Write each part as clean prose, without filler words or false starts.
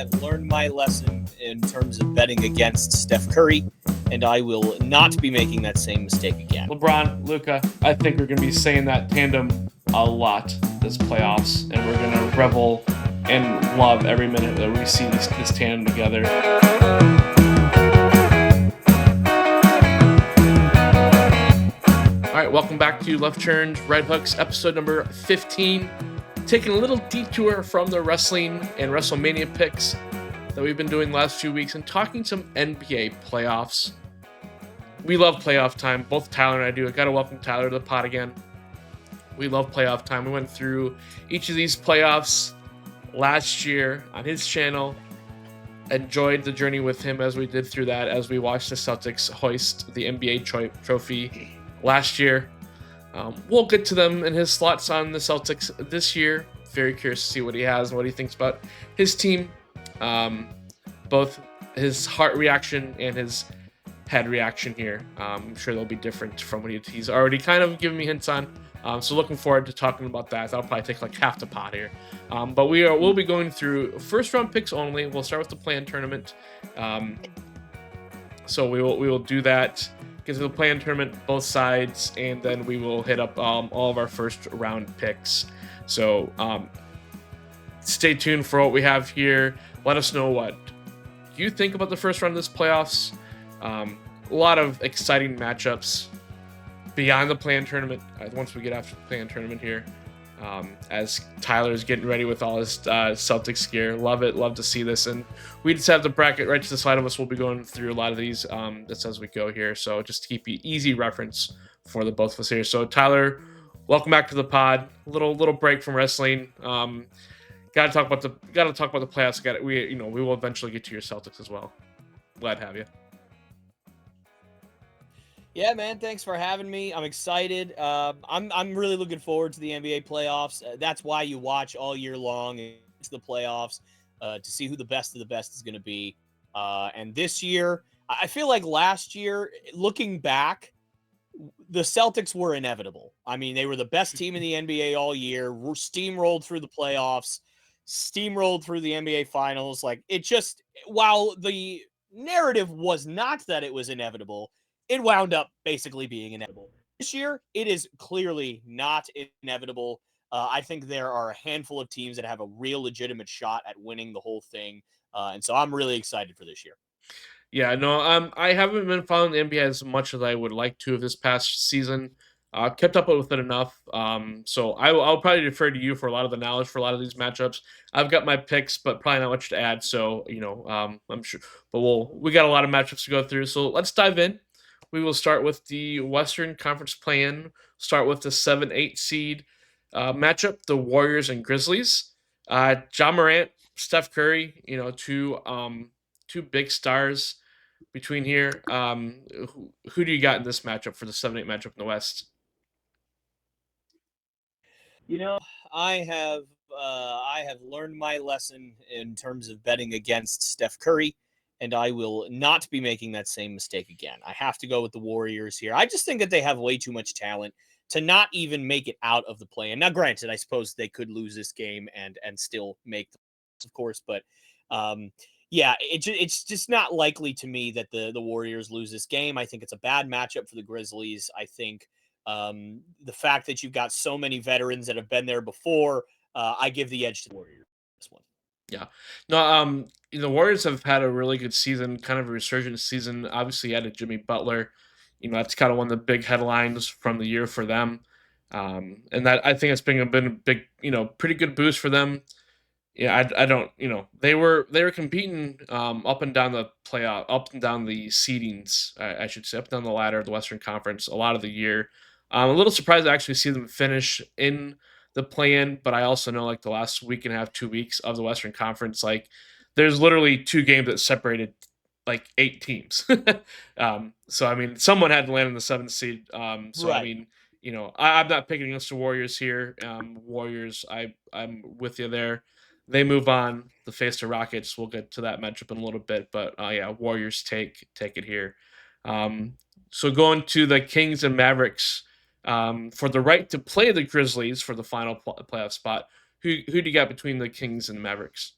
have learned my lesson in terms of betting against Steph Curry, and I will not be making that same mistake again. LeBron, Luka, I think we're going to be saying that tandem a lot this playoffs, and we're going to revel and love every minute that we see this tandem together. All right, welcome back to Left Turns, Right Hooks, episode number 15. Taking a little detour from the wrestling and WrestleMania picks that we've been doing the last few weeks and talking some NBA playoffs. We love playoff time. Both Tyler and I do. I got to welcome Tyler to the pod again. We love playoff time. We went through each of these playoffs last year on his channel. Enjoyed the journey with him as we did through that, as we watched the Celtics hoist the NBA trophy last year. We'll get to them and his slots on the Celtics this year. Very curious to see what he has and what he thinks about his team. Both his heart reaction and his head reaction here. I'm sure they'll be different from what he's already kind of given me hints on. So looking forward to talking about that. That'll probably take like half the pot here. But we'll be going through first round picks only. We'll start with the play-in tournament. So we will do that. Get to the play-in tournament, both sides, and then we will hit up all of our first round picks. So stay tuned for what we have here. Let us know what you think about the first round of this playoffs. A lot of exciting matchups beyond the play-in tournament. Once we get after the play-in tournament here, as Tyler's getting ready with all his Celtics gear. Love it. Love to see this. And we just have the bracket right to the side of us. We'll be going through a lot of these just as we go here. So just to keep you easy reference for the both of us here. So Tyler, welcome back to the pod. Little break from wrestling. Gotta talk about the playoffs. We will eventually get to your Celtics as well. Glad to have you. Yeah, man. Thanks for having me. I'm excited. I'm really looking forward to the NBA playoffs. That's why you watch all year long. It's the playoffs to see who the best of the best is going to be. And this year, I feel like last year, looking back, the Celtics were inevitable. I mean, they were the best team in the NBA all year. Steamrolled through the playoffs. Steamrolled through the NBA finals. Like it just, while the narrative was not that it was inevitable, it wound up basically being inevitable. This year, it is clearly not inevitable. I think there are a handful of teams that have a real legitimate shot at winning the whole thing. And so I'm really excited for this year. Yeah, no, I haven't been following the NBA as much as I would like to this past season. Kept up with it enough. So I'll probably defer to you for a lot of the knowledge for a lot of these matchups. I've got my picks, but probably not much to add. So, I'm sure, but we got a lot of matchups to go through. So let's dive in. We will start with the Western Conference play-in. Start with the 7-8 seed matchup, the Warriors and Grizzlies. Ja Morant, Steph Curry, two big stars between here. Who do you got in this matchup for the 7-8 matchup in the West? I have learned my lesson in terms of betting against Steph Curry, and I will not be making that same mistake again. I have to go with the Warriors here. I just think that they have way too much talent to not even make it out of the play. And now, granted, I suppose they could lose this game and still make the playoffs, of course, but it's just not likely to me that the Warriors lose this game. I think it's a bad matchup for the Grizzlies. I think the fact that you've got so many veterans that have been there before, I give the edge to the Warriors this one. Yeah. No, the Warriors have had a really good season, kind of a resurgent season. Obviously, added Jimmy Butler. That's kind of one of the big headlines from the year for them. And that I think it's been a big, pretty good boost for them. Yeah, I don't, they were competing up and down the playoff, up and down the seedings, I should say, up and down the ladder of the Western Conference a lot of the year. I'm a little surprised to actually see them finish in the play-in, but I also know like the last week and a half, 2 weeks of the Western Conference, like there's literally 2 games that separated like 8 teams. So I mean, someone had to land in the 7th seed. So right. I mean, I'm not picking against the Warriors here. Warriors, I'm with you there. They move on. The face to Rockets. We'll get to that matchup in a little bit, but Warriors take it here. So going to the Kings and Mavericks for the right to play the Grizzlies for the final playoff spot. Who do you got between the Kings and the Mavericks?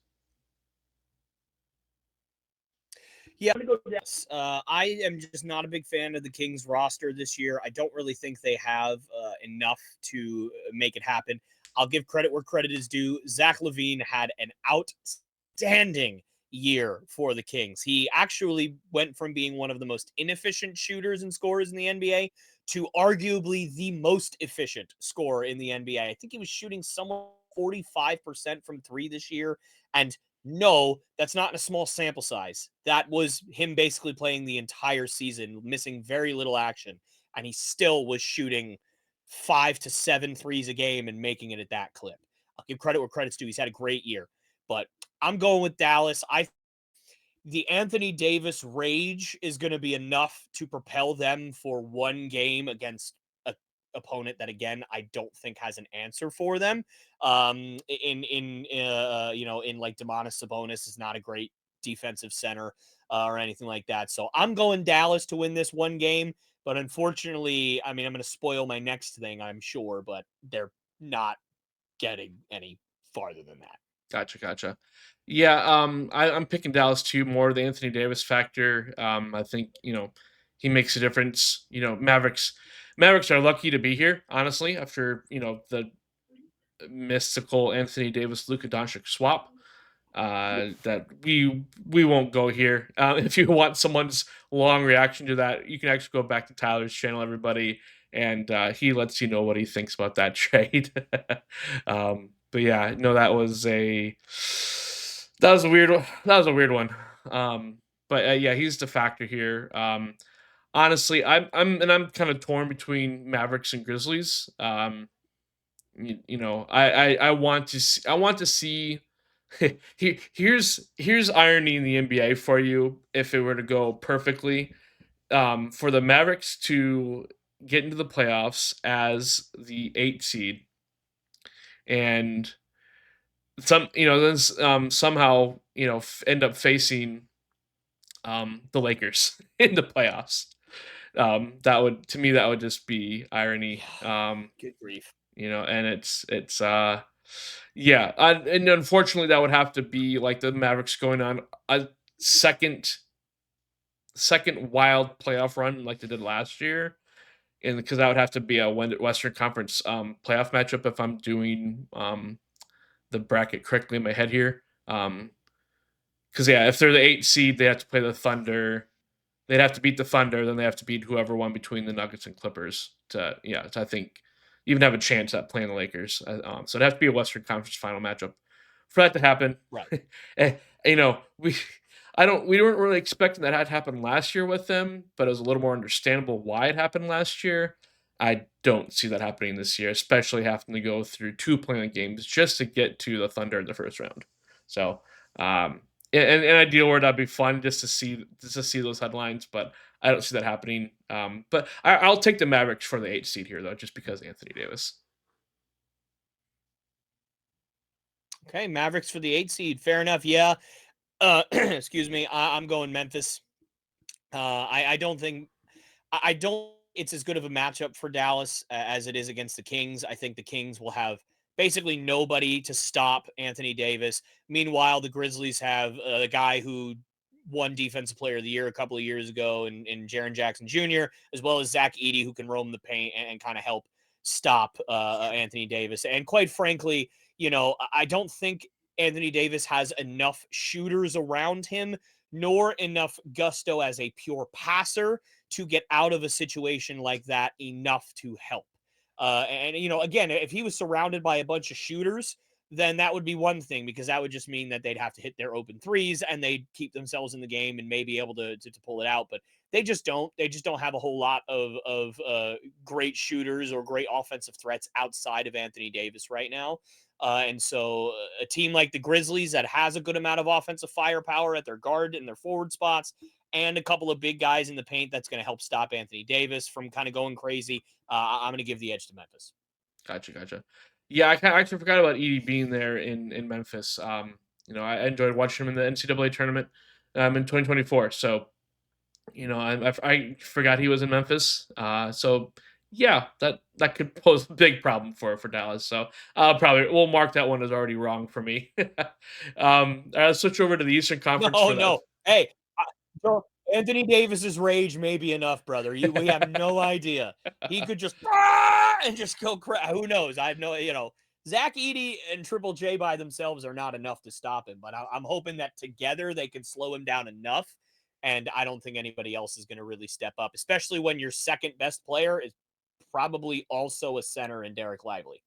Yeah, I'm gonna go Dallas. I am just not a big fan of the Kings roster this year. I don't really think they have enough to make it happen. I'll give credit where credit is due. Zach LaVine had an outstanding year for the Kings. He actually went from being one of the most inefficient shooters and scorers in the NBA to arguably the most efficient scorer in the NBA. I think he was shooting somewhere 45% from three this year. And no, that's not in a small sample size. That was him basically playing the entire season, missing very little action, and he still was shooting 5 to 7 threes a game and making it at that clip. I'll give credit where credit's due. He's had a great year, but I'm going with Dallas. The Anthony Davis rage is going to be enough to propel them for one game against a opponent that again I don't think has an answer for them. In like Demonis Sabonis is not a great defensive center or anything like that. So I'm going Dallas to win this one game, but unfortunately, I mean I'm going to spoil my next thing, I'm sure, but they're not getting any farther than that. Gotcha, gotcha. Yeah, I'm picking Dallas too. More the Anthony Davis factor. I think he makes a difference. Mavericks are lucky to be here, honestly, after the mystical Anthony Davis Luka Doncic swap. That we won't go here. If you want someone's long reaction to that, you can actually go back to Tyler's channel, everybody, and he lets you know what he thinks about that trade. But yeah, no, that was a weird one. But yeah, he's the factor here. Honestly, I'm kind of torn between Mavericks and Grizzlies. I want to see, here's irony in the NBA for you if it were to go perfectly. For the Mavericks to get into the playoffs as the 8 seed and somehow end up facing the Lakers in the playoffs. That would, to me, that would just be irony. Good grief. And yeah, and unfortunately that would have to be like the Mavericks going on a second wild playoff run like they did last year, and because that would have to be a Western Conference playoff matchup if I'm doing the bracket correctly in my head here. Because yeah, if they're the 8 seed, they have to play the Thunder. They'd have to beat the Thunder, then they have to beat whoever won between the Nuggets and Clippers to I think even have a chance at playing the Lakers. So it'd have to be a Western Conference final matchup for that to happen. Right. Eh, we we weren't really expecting that had happened last year with them, but it was a little more understandable why it happened last year. I don't see that happening this year, especially having to go through 2 playing games just to get to the Thunder in the first round. So in an ideal world, that'd be fun just to see those headlines, but I don't see that happening. But I'll take the Mavericks for the 8 seed here, though, just because Anthony Davis. Okay, Mavericks for the 8 seed. Fair enough. Yeah. Excuse me. I'm going Memphis. I don't think I don't it's as good of a matchup for Dallas as it is against the Kings. I think the Kings will have basically nobody to stop Anthony Davis. Meanwhile, the Grizzlies have a guy who won Defensive Player of the Year a couple of years ago in Jaren Jackson Jr., as well as Zach Edey, who can roam the paint and kind of help stop Anthony Davis. And quite frankly, I don't think Anthony Davis has enough shooters around him, nor enough gusto as a pure passer to get out of a situation like that enough to help. Again, if he was surrounded by a bunch of shooters, then that would be one thing because that would just mean that they'd have to hit their open threes and they'd keep themselves in the game and maybe able to pull it out. But they just don't. They just don't have a whole lot of great shooters or great offensive threats outside of Anthony Davis right now. And so a team like the Grizzlies that has a good amount of offensive firepower at their guard and their forward spots and a couple of big guys in the paint that's going to help stop Anthony Davis from kind of going crazy. I'm going to give the edge to Memphis. Gotcha. Yeah, I actually forgot about Edie being there in Memphis. I enjoyed watching him in the NCAA tournament in 2024. So, I forgot he was in Memphis. So yeah, that could pose a big problem for Dallas. So we'll mark that one as already wrong for me. I'll switch over to the Eastern Conference No, for that. no. Hey, So Anthony Davis's rage may be enough, brother. We have no idea. He could just "Ah!" and just go who knows? I have no, Zach Edey and Triple J by themselves are not enough to stop him, but I'm hoping that together they can slow him down enough. And I don't think anybody else is going to really step up, especially when your second best player is probably also a center in Derek Lively.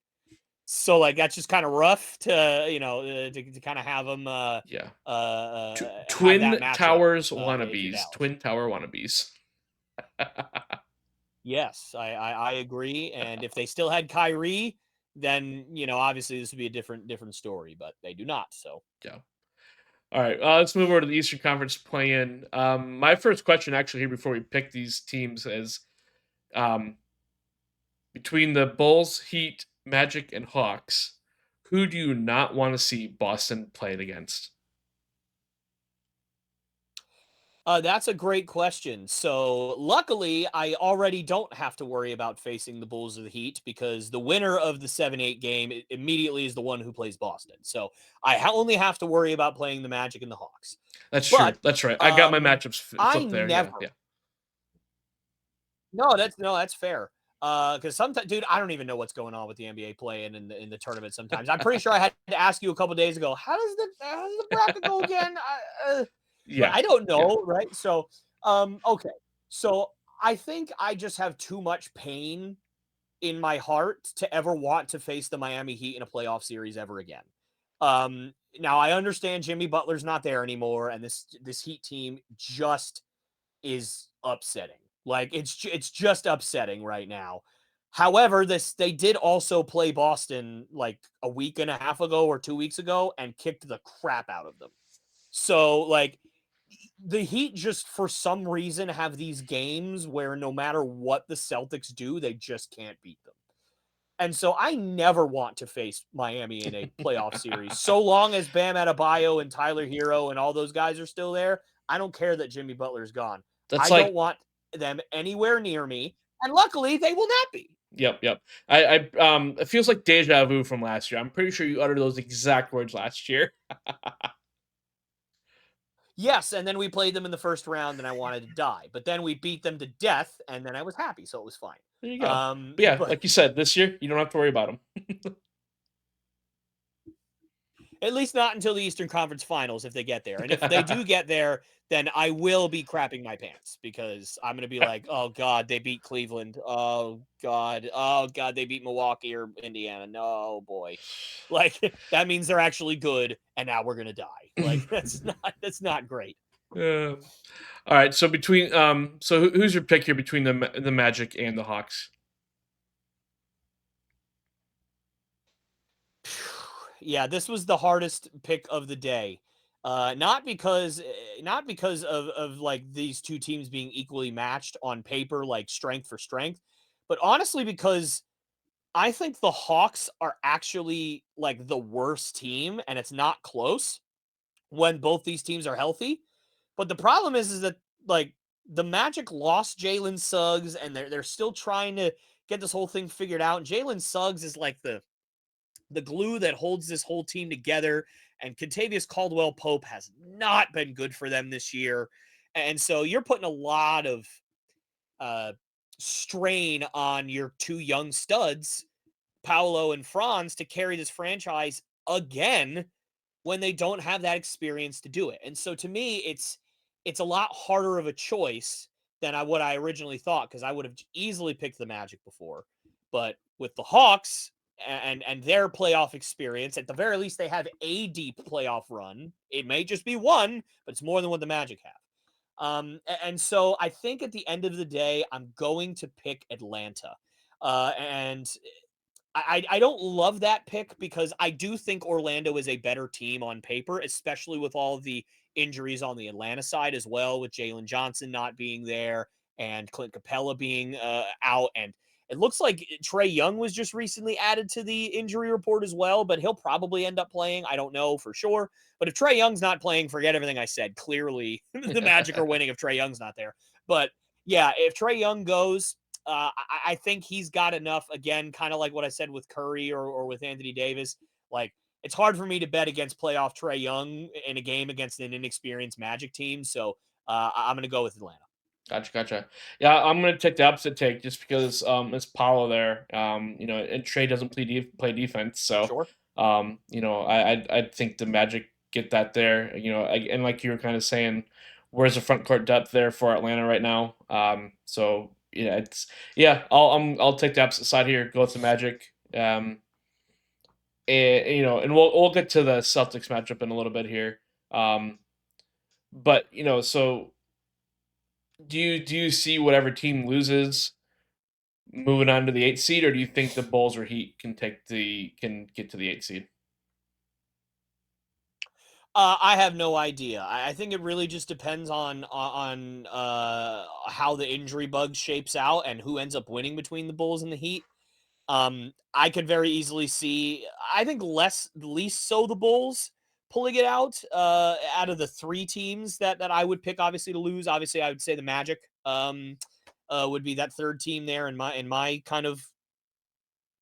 So like that's just kind of rough to to kind of have him Yeah. have that Twin matchup Towers if you're wannabes. Dallas. Twin Tower wannabes. Yes, I agree. And if they still had Kyrie, then obviously this would be a different story. But they do not. So Yeah. All right. Let's move over to the Eastern Conference play-in. My first question, actually, here before we pick these teams, is um, between the Bulls, Heat, Magic, and Hawks, who do you not want to see Boston playing against? that's a great question. So luckily, I already don't have to worry about facing the Bulls or the Heat because the winner of the 7-8 game immediately is the one who plays Boston. So I only have to worry about playing the Magic and the Hawks. That's true. But That's right. I got my matchups I flipped there. Yeah. never Yeah. No, that's fair. Because sometimes, dude, I don't even know what's going on with the NBA play-in in the tournament. Sometimes I'm pretty sure I had to ask you a couple days ago, how does the bracket go again? But Yeah. I don't Yeah. know, right? So, okay, so I think I just have too much pain in my heart to ever want to face the Miami Heat in a playoff series ever again. Now I understand Jimmy Butler's not there anymore, and this Heat team just is upsetting. Like it's just upsetting right now. However, they did also play Boston like a week and a half ago or 2 weeks ago and kicked the crap out of them. So like the Heat just for some reason have these games where no matter what the Celtics do, they just can't beat them. And so I never want to face Miami in a playoff series. So long as Bam Adebayo and Tyler Hero and all those guys are still there, I don't care that Jimmy Butler's gone. That's I don't like, want them anywhere near me. And luckily, they will not be. yep, yep. It feels like deja vu from last year. I'm pretty sure you uttered those exact words last year. Yes, and then we played them in the first round and I wanted to die. But then we beat them to death and then I was happy, so it was fine. There you go. But yeah, But like you said, this year you don't have to worry about them. at least not until the Eastern Conference Finals if they get there. And if they do get there, then I will be crapping my pants because I'm going to be like, oh, God, they beat Cleveland. Oh, God. Oh, God, they beat Milwaukee or Indiana. No, boy. Like, that means they're actually good. And now we're going to die. Like, that's not great. All right. So who's your pick here between the Magic and the Hawks? Yeah, this was the hardest pick of the day. Not because of like these two teams being equally matched on paper, like strength for strength, but honestly because I think the Hawks are actually like the worst team, and it's not close when both these teams are healthy. But the problem is that like the Magic lost Jalen Suggs, and they're still trying to get this whole thing figured out. Jalen Suggs is like the glue that holds this whole team together. And Contavious Caldwell Pope has not been good for them this year. And so you're putting a lot of uh, strain on your two young studs, Paolo and Franz, to carry this franchise again when they don't have that experience to do it. And so to me, it's a lot harder of a choice than what I originally thought because I would have easily picked the Magic before. But with the Hawks and their playoff experience, at the very least, they have a deep playoff run. It may just be one, but it's more than what the Magic have. And so I think at the end of the day, I'm going to pick Atlanta. And I don't love that pick because I do think Orlando is a better team on paper, especially with all of the injuries on the Atlanta side as well, with Jalen Johnson not being there and Clint Capella being out. And it looks like Trae Young was just recently added to the injury report as well, but he'll probably end up playing. I don't know for sure. But if Trae Young's not playing, forget everything I said. Clearly, the Magic are winning if Trae Young's not there. But yeah, if Trae Young goes, I think he's got enough, again, kind of like what I said with Curry or with Anthony Davis. Like, it's hard for me to bet against playoff Trae Young in a game against an inexperienced Magic team. So I'm going to go with Atlanta. Gotcha, gotcha. Yeah, I'm gonna take the opposite take just because it's Paulo there. And Trey doesn't play defense, so Sure. I think the Magic get that there. And like you were kind of saying, where's the front court depth there for Atlanta right now? So yeah, I'll take the opposite side here. Go with the Magic. And we'll get to the Celtics matchup in a little bit here. Um, but so do you see whatever team loses moving on to the 8th seed, or do you think the Bulls or Heat can get to the 8th seed? I have no idea. I think it really just depends on how the injury bug shapes out and who ends up winning between the Bulls and the Heat. I could very easily see. I think least so the Bulls pulling it out of the three teams that I would pick, obviously, to lose. Obviously, I would say the Magic would be that third team there in my kind of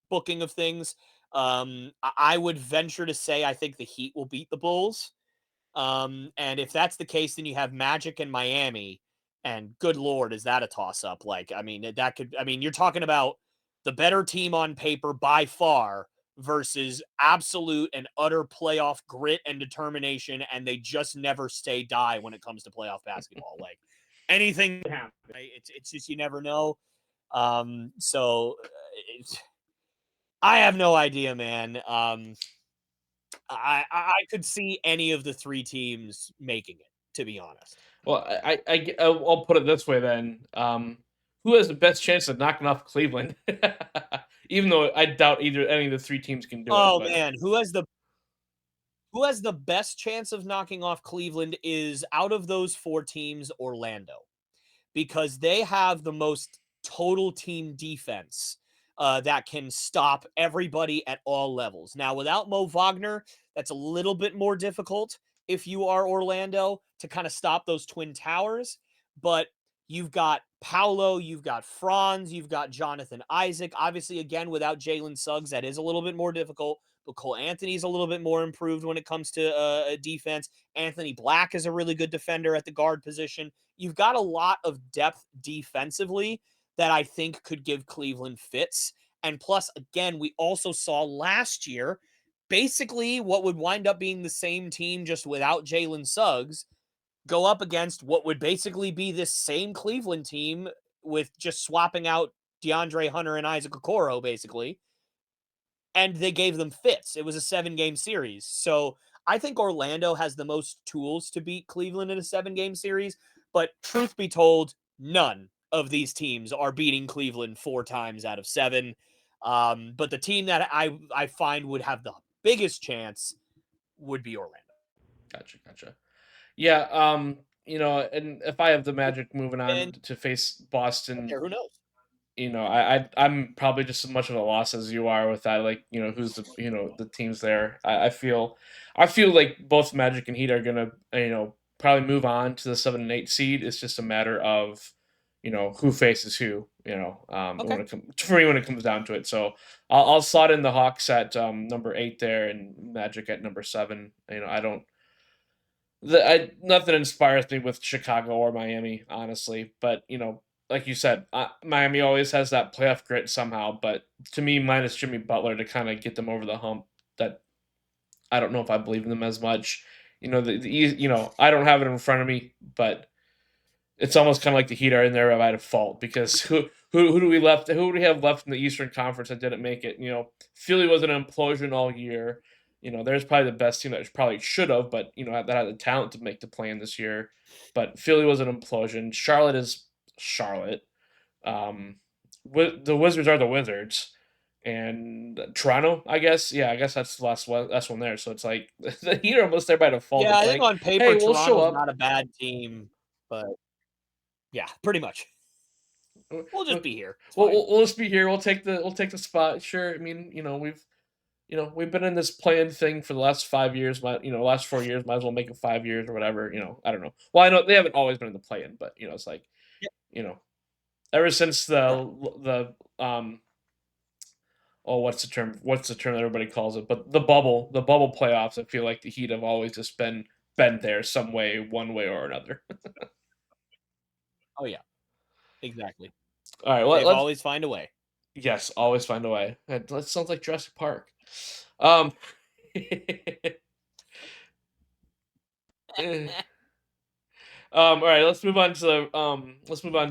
booking of things. I would venture to say I think the Heat will beat the Bulls. And if that's the case, then you have Magic and Miami. And good Lord, is that a toss up? Like, I mean, you're talking about the better team on paper by far versus absolute and utter playoff grit and determination. And they just never stay die when it comes to playoff basketball. Like, anything can happen. Right? It's just, you never know. So I have no idea, man. I could see any of the three teams making it, to be honest. Well, I'll put it this way then. Who has the best chance of knocking off Cleveland? Even though I doubt either any of the three teams can do it, Oh but man, who has the best chance of knocking off Cleveland is out of those four teams, Orlando, because they have the most total team defense that can stop everybody at all levels. Now, without Mo Wagner, that's a little bit more difficult if you are Orlando to kind of stop those Twin Towers. But you've got Paolo, you've got Franz, you've got Jonathan Isaac. Obviously, again, without Jalen Suggs, that is a little bit more difficult. But Cole Anthony's a little bit more improved when it comes to defense. Anthony Black is a really good defender at the guard position. You've got a lot of depth defensively that I think could give Cleveland fits. And plus, again, we also saw last year basically what would wind up being the same team just without Jalen Suggs go up against what would basically be this same Cleveland team with just swapping out DeAndre Hunter and Isaac Okoro, basically, and they gave them fits. It was a 7-game series. So I think Orlando has the most tools to beat Cleveland in a 7-game series. But truth be told, none of these teams are beating Cleveland 4 times out of 7. But the team that I find would have the biggest chance would be Orlando. gotcha, gotcha. Yeah, and if I have the Magic moving on And to face Boston, who knows? I'm probably just as much of a loss as you are with that. Like, who's the teams there. I feel like both Magic and Heat are gonna probably move on to the 7 and 8 seed. It's just a matter of who faces who. Okay. When it comes for me when it comes down to it. So I'll slot in the Hawks at number 8 there and Magic at number 7. I don't. Nothing inspires me with Chicago or Miami, honestly. But like you said, Miami always has that playoff grit somehow. But to me, minus Jimmy Butler to kind of get them over the hump, that I don't know if I believe in them as much. I don't have it in front of me, but it's almost kind of like the Heat are in there by default because who do we left? Who do we have left in the Eastern Conference that didn't make it? Philly was an implosion all year. There's probably the best team that probably should have, but that had the talent to make the plan this year. But Philly was an implosion. Charlotte is Charlotte. The Wizards are the Wizards, and Toronto, I guess. Yeah, I guess that's the last one there. So it's like the Heat are almost there by default. Yeah, It's I think like, on paper hey, we'll show Toronto's up. not a bad team, but yeah, pretty much. We'll just be here. It's We'll, fine. we'll, we'll just be here. We'll take the spot. Sure. I mean, we've been in this playing thing for the last 5 years. Last 4 years. Might as well make it 5 years or whatever. I don't know. Well, I know they haven't always been in the play-in, but it's like, Yeah, you know, ever since right. the oh, what's the term? What's the term that everybody calls it? But the bubble playoffs. I feel like the Heat have always just been there some way, one way or another. Oh yeah, exactly. All right, They've let's always find a way. yes, always find a way. That sounds like Jurassic Park. Um, eh, all right, let's move on to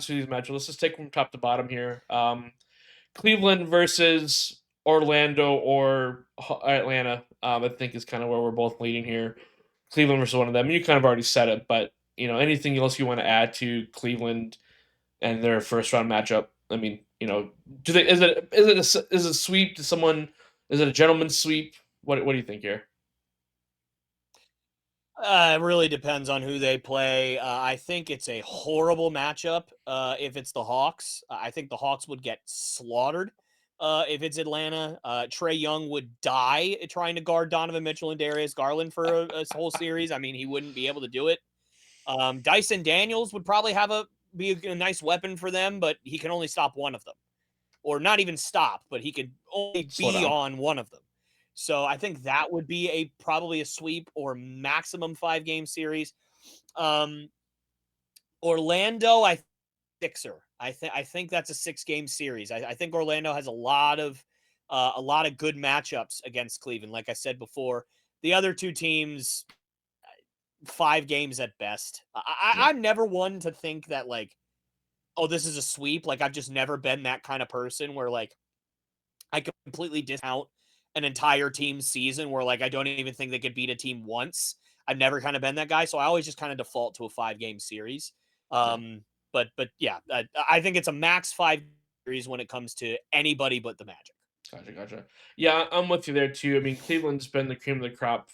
these matches. Let's just take from top to bottom here. Cleveland versus Orlando or Atlanta. I think is kind of where we're both leading here. Cleveland versus one of them. You kind of already said it, but anything else you want to add to Cleveland and their first round matchup? I mean, do they is it a sweep to someone? Is it a gentleman's sweep? What do you think here? It really depends on who they play. I think it's a horrible matchup. If it's the Hawks, I think the Hawks would get slaughtered. If it's Atlanta, Trey Young would die trying to guard Donovan Mitchell and Darius Garland for a whole series. I mean, he wouldn't be able to do it. Dyson Daniels would probably be a nice weapon for them, but he can only stop one of them, or not even stop, but he could only Slow be down. on one of them. So I think that would be probably a sweep or maximum 5 game series. Um, Orlando, sixer. I think that's a 6 game series. I think Orlando has a lot of good matchups against Cleveland. Like I said before, the other two teams 5 games at best. Yeah, I'm never one to think that like, oh, this is a sweep. Like I've just never been that kind of person where like I completely discount an entire team's season where like I don't even think they could beat a team once. I've never kind of been that guy, so I always just kind of default to a 5 game series. yeah. But yeah, I think it's a max 5 series when it comes to anybody but the Magic. Gotcha. Yeah, I'm with you there too. I mean, Cleveland's been the cream of the crop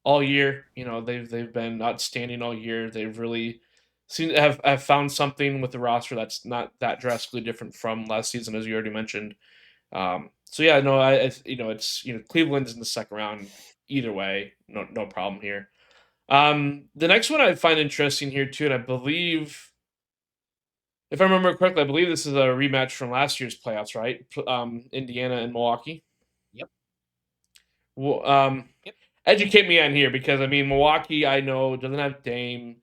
all year. They've been outstanding all year. They've really seem to have found something with the roster that's not that drastically different from last season, as you already mentioned. So yeah, no, it's Cleveland's in the second round either way. No problem here. The next one I find interesting here too, and I believe if I remember correctly, I believe this is a rematch from last year's playoffs, right? Indiana and Milwaukee. Yep. Well, Yep. educate me on here because I mean Milwaukee, I know doesn't have Dame.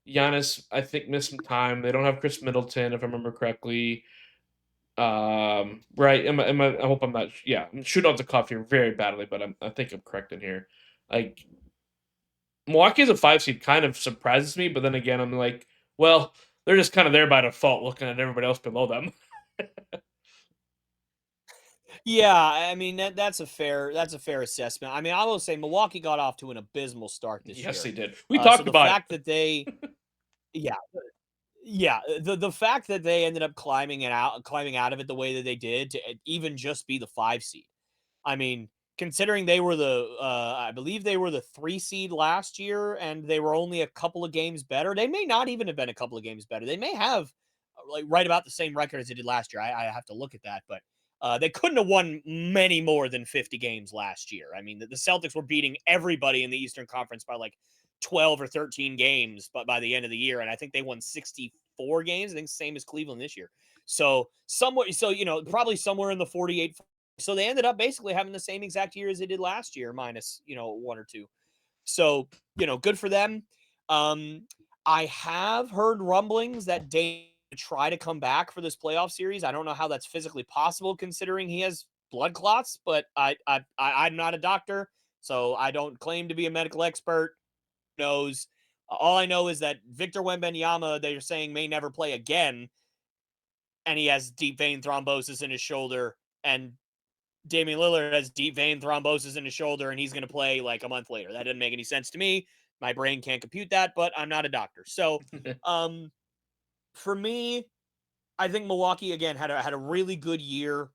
Giannis, I think missed some time. They don't have Chris Middleton, if I remember correctly. Right? I hope I'm not. Yeah, I'm shooting off the cuff here very badly, but I think I'm correct in here. Like Milwaukee as a 5 seed kind of surprises me, but then again, I'm like, well, they're just kind of there by default, looking at everybody else below them. Yeah, I mean that's a fair assessment. I mean, I will say Milwaukee got off to an abysmal start this Yes, year. they did. We So talked the about fact that yeah, yeah, the fact that they ended up climbing out of it the way that they did to even just be the 5 seed. I mean, considering they were I believe they were the 3 seed last year, and they were only a couple of games better. They may not even have been a couple of games better. They may have like right about the same record as they did last year. I have to look at that, but they couldn't have won many more than 50 games last year. I mean, the Celtics were beating everybody in the Eastern Conference by like 12 or 13 games, but by the end of the year, and I think they won 64 games. I think same as Cleveland this year. So probably somewhere in the 48. So they ended up basically having the same exact year as they did last year, minus, one or two. So, good for them. Um, I have heard rumblings that Dame try to come back for this playoff series. I don't know how that's physically possible considering he has blood clots, but I'm not a doctor, so I don't claim to be a medical expert. Who knows? All I know is that Victor Wembanyama, they're saying, may never play again, and he has deep vein thrombosis in his shoulder, and Damian Lillard has deep vein thrombosis in his shoulder, and he's going to play like a month later. That doesn't make any sense to me. My brain can't compute that, but I'm not a doctor. So, um, for me, I think Milwaukee again had a really good year.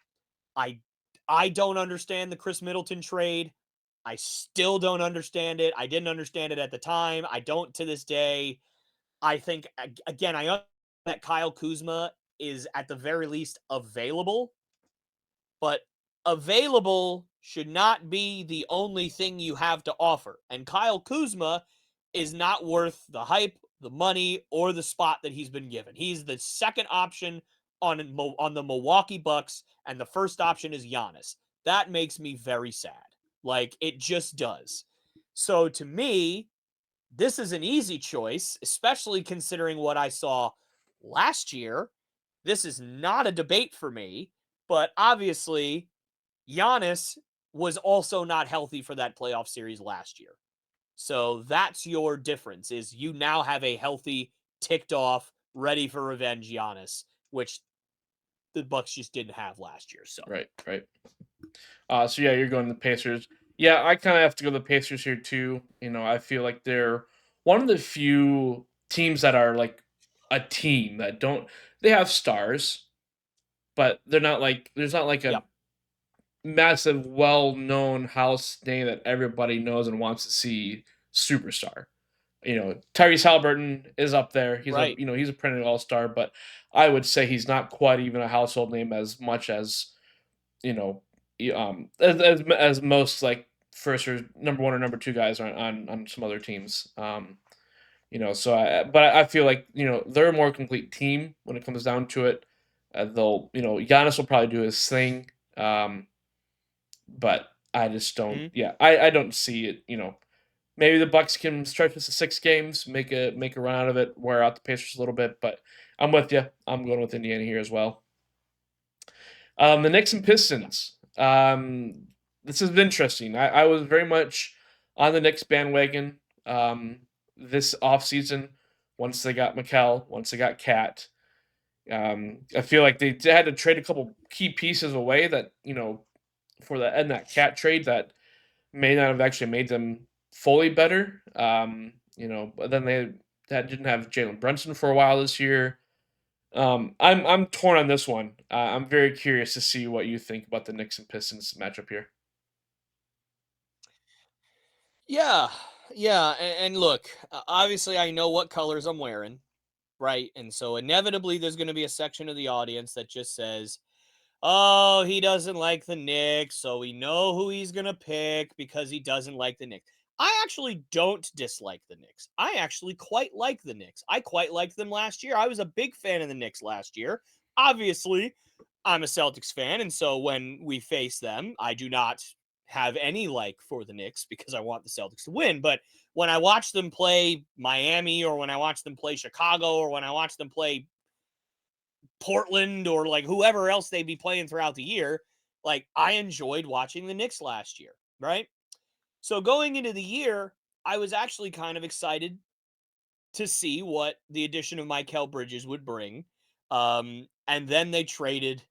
I I don't understand the Chris Middleton trade. I still don't understand it. I didn't understand it at the time. I don't to this day. I think again, I understand that Kyle Kuzma is at the very least available, but available should not be the only thing you have to offer. And Kyle Kuzma is not worth the hype, the money, or the spot that he's been given. He's the second option on the Milwaukee Bucks, and the first option is Giannis. That makes me very sad. Like it just does. So to me, this is an easy choice, especially considering what I saw Last year, this is not a debate for me, but obviously Giannis was also not healthy for that playoff series last year. So that's your difference is you now have a healthy, ticked off, ready for revenge Giannis, which the Bucks just didn't have last year. So, Right, right. So yeah, you're going the Pacers. Yeah, I kind of have to go the Pacers here too. I feel like they're one of the few teams that are like a team that don't. They have stars, but they're not like there's not like a yep, massive, well-known house name that everybody knows and wants to see superstar. Tyrese Halliburton is up there. right. He's a perennial all-star, but I would say he's not quite even a household name as much as as most like first or number one or number two guys on some other teams. But I feel like they're a more complete team when it comes down to it. Giannis will probably do his thing, but I just don't. Mhm. Yeah, I don't see it. Maybe the Bucks can stretch this to 6 games, make a run out of it, wear out the Pacers a little bit. But I'm with you. I'm going with Indiana here as well. The Knicks and Pistons. This is interesting. I was very much on the Knicks bandwagon this offseason once they got McKell, once they got Cat. I feel like they had to trade a couple key pieces away that, for that Cat trade that may not have actually made them fully better. But then that didn't have Jalen Brunson for a while this year. I'm torn on this one. I'm very curious to see what you think about the Knicks and Pistons matchup here. Yeah. Yeah. And look, obviously, I know what colors I'm wearing, right? And so inevitably, there's going to be a section of the audience that just says, oh, he doesn't like the Knicks, so we know who he's going to pick because he doesn't like the Knicks. I actually don't dislike the Knicks. I actually quite like the Knicks. I quite liked them last year. I was a big fan of the Knicks last year. Obviously, I'm a Celtics fan, and so when we face them, I do not have any like for the Knicks because I want the Celtics to win. But when I watch them play Miami or when I watch them play Chicago or when I watch them play Portland or like whoever else they'd be playing throughout the year, like I enjoyed watching the Knicks last year, right? So going into the year, I was actually kind of excited to see what the addition of Michael Bridges would bring. And then they traded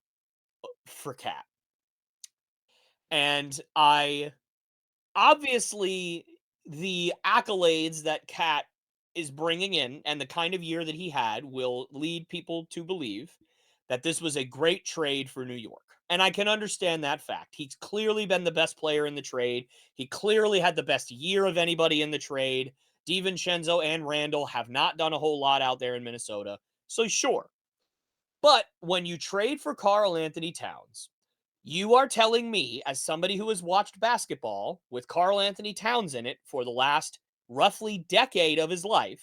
for Cat. And I obviously the accolades that Cat is bringing in and the kind of year that he had will lead people to believe that this was a great trade for New York. And I can understand that fact. He's clearly been the best player in the trade. He clearly had the best year of anybody in the trade. DiVincenzo and Randall have not done a whole lot out there in Minnesota. So, sure. But when you trade for Carl Anthony Towns, you are telling me, as somebody who has watched basketball with Carl Anthony Towns in it for the last roughly decade of his life,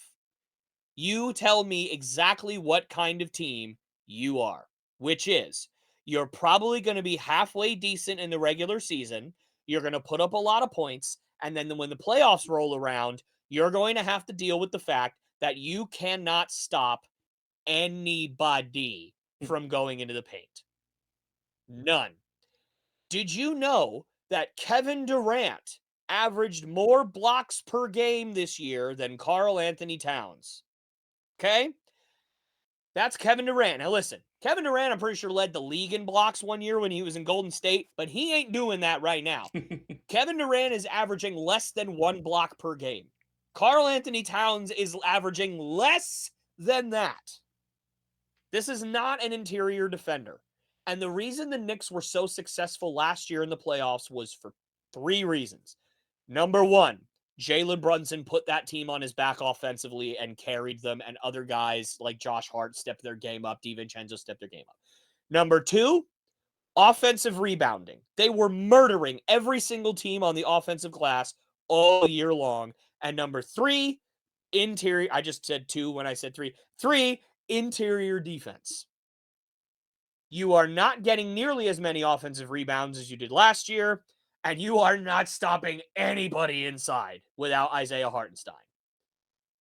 you tell me exactly what kind of team you are, which is you're probably going to be halfway decent in the regular season. You're going to put up a lot of points. And then when the playoffs roll around, you're going to have to deal with the fact that you cannot stop anybody from going into the paint. None. Did you know that Kevin Durant averaged more blocks per game this year than Carl Anthony Towns? Okay? That's Kevin Durant. Now, listen, Kevin Durant, I'm pretty sure, led the league in blocks one year when he was in Golden State, but he ain't doing that right now. Kevin Durant is averaging less than 1 block per game. Carl Anthony Towns is averaging less than that. This is not an interior defender. And the reason the Knicks were so successful last year in the playoffs was for 3 reasons. Number one, Jalen Brunson put that team on his back offensively and carried them, and other guys like Josh Hart stepped their game up, DiVincenzo stepped their game up. Number two, offensive rebounding. They were murdering every single team on the offensive glass all year long. And number three, interior. I just said two when I said three. Three, interior defense. You are not getting nearly as many offensive rebounds as you did last year, and you are not stopping anybody inside without Isaiah Hartenstein.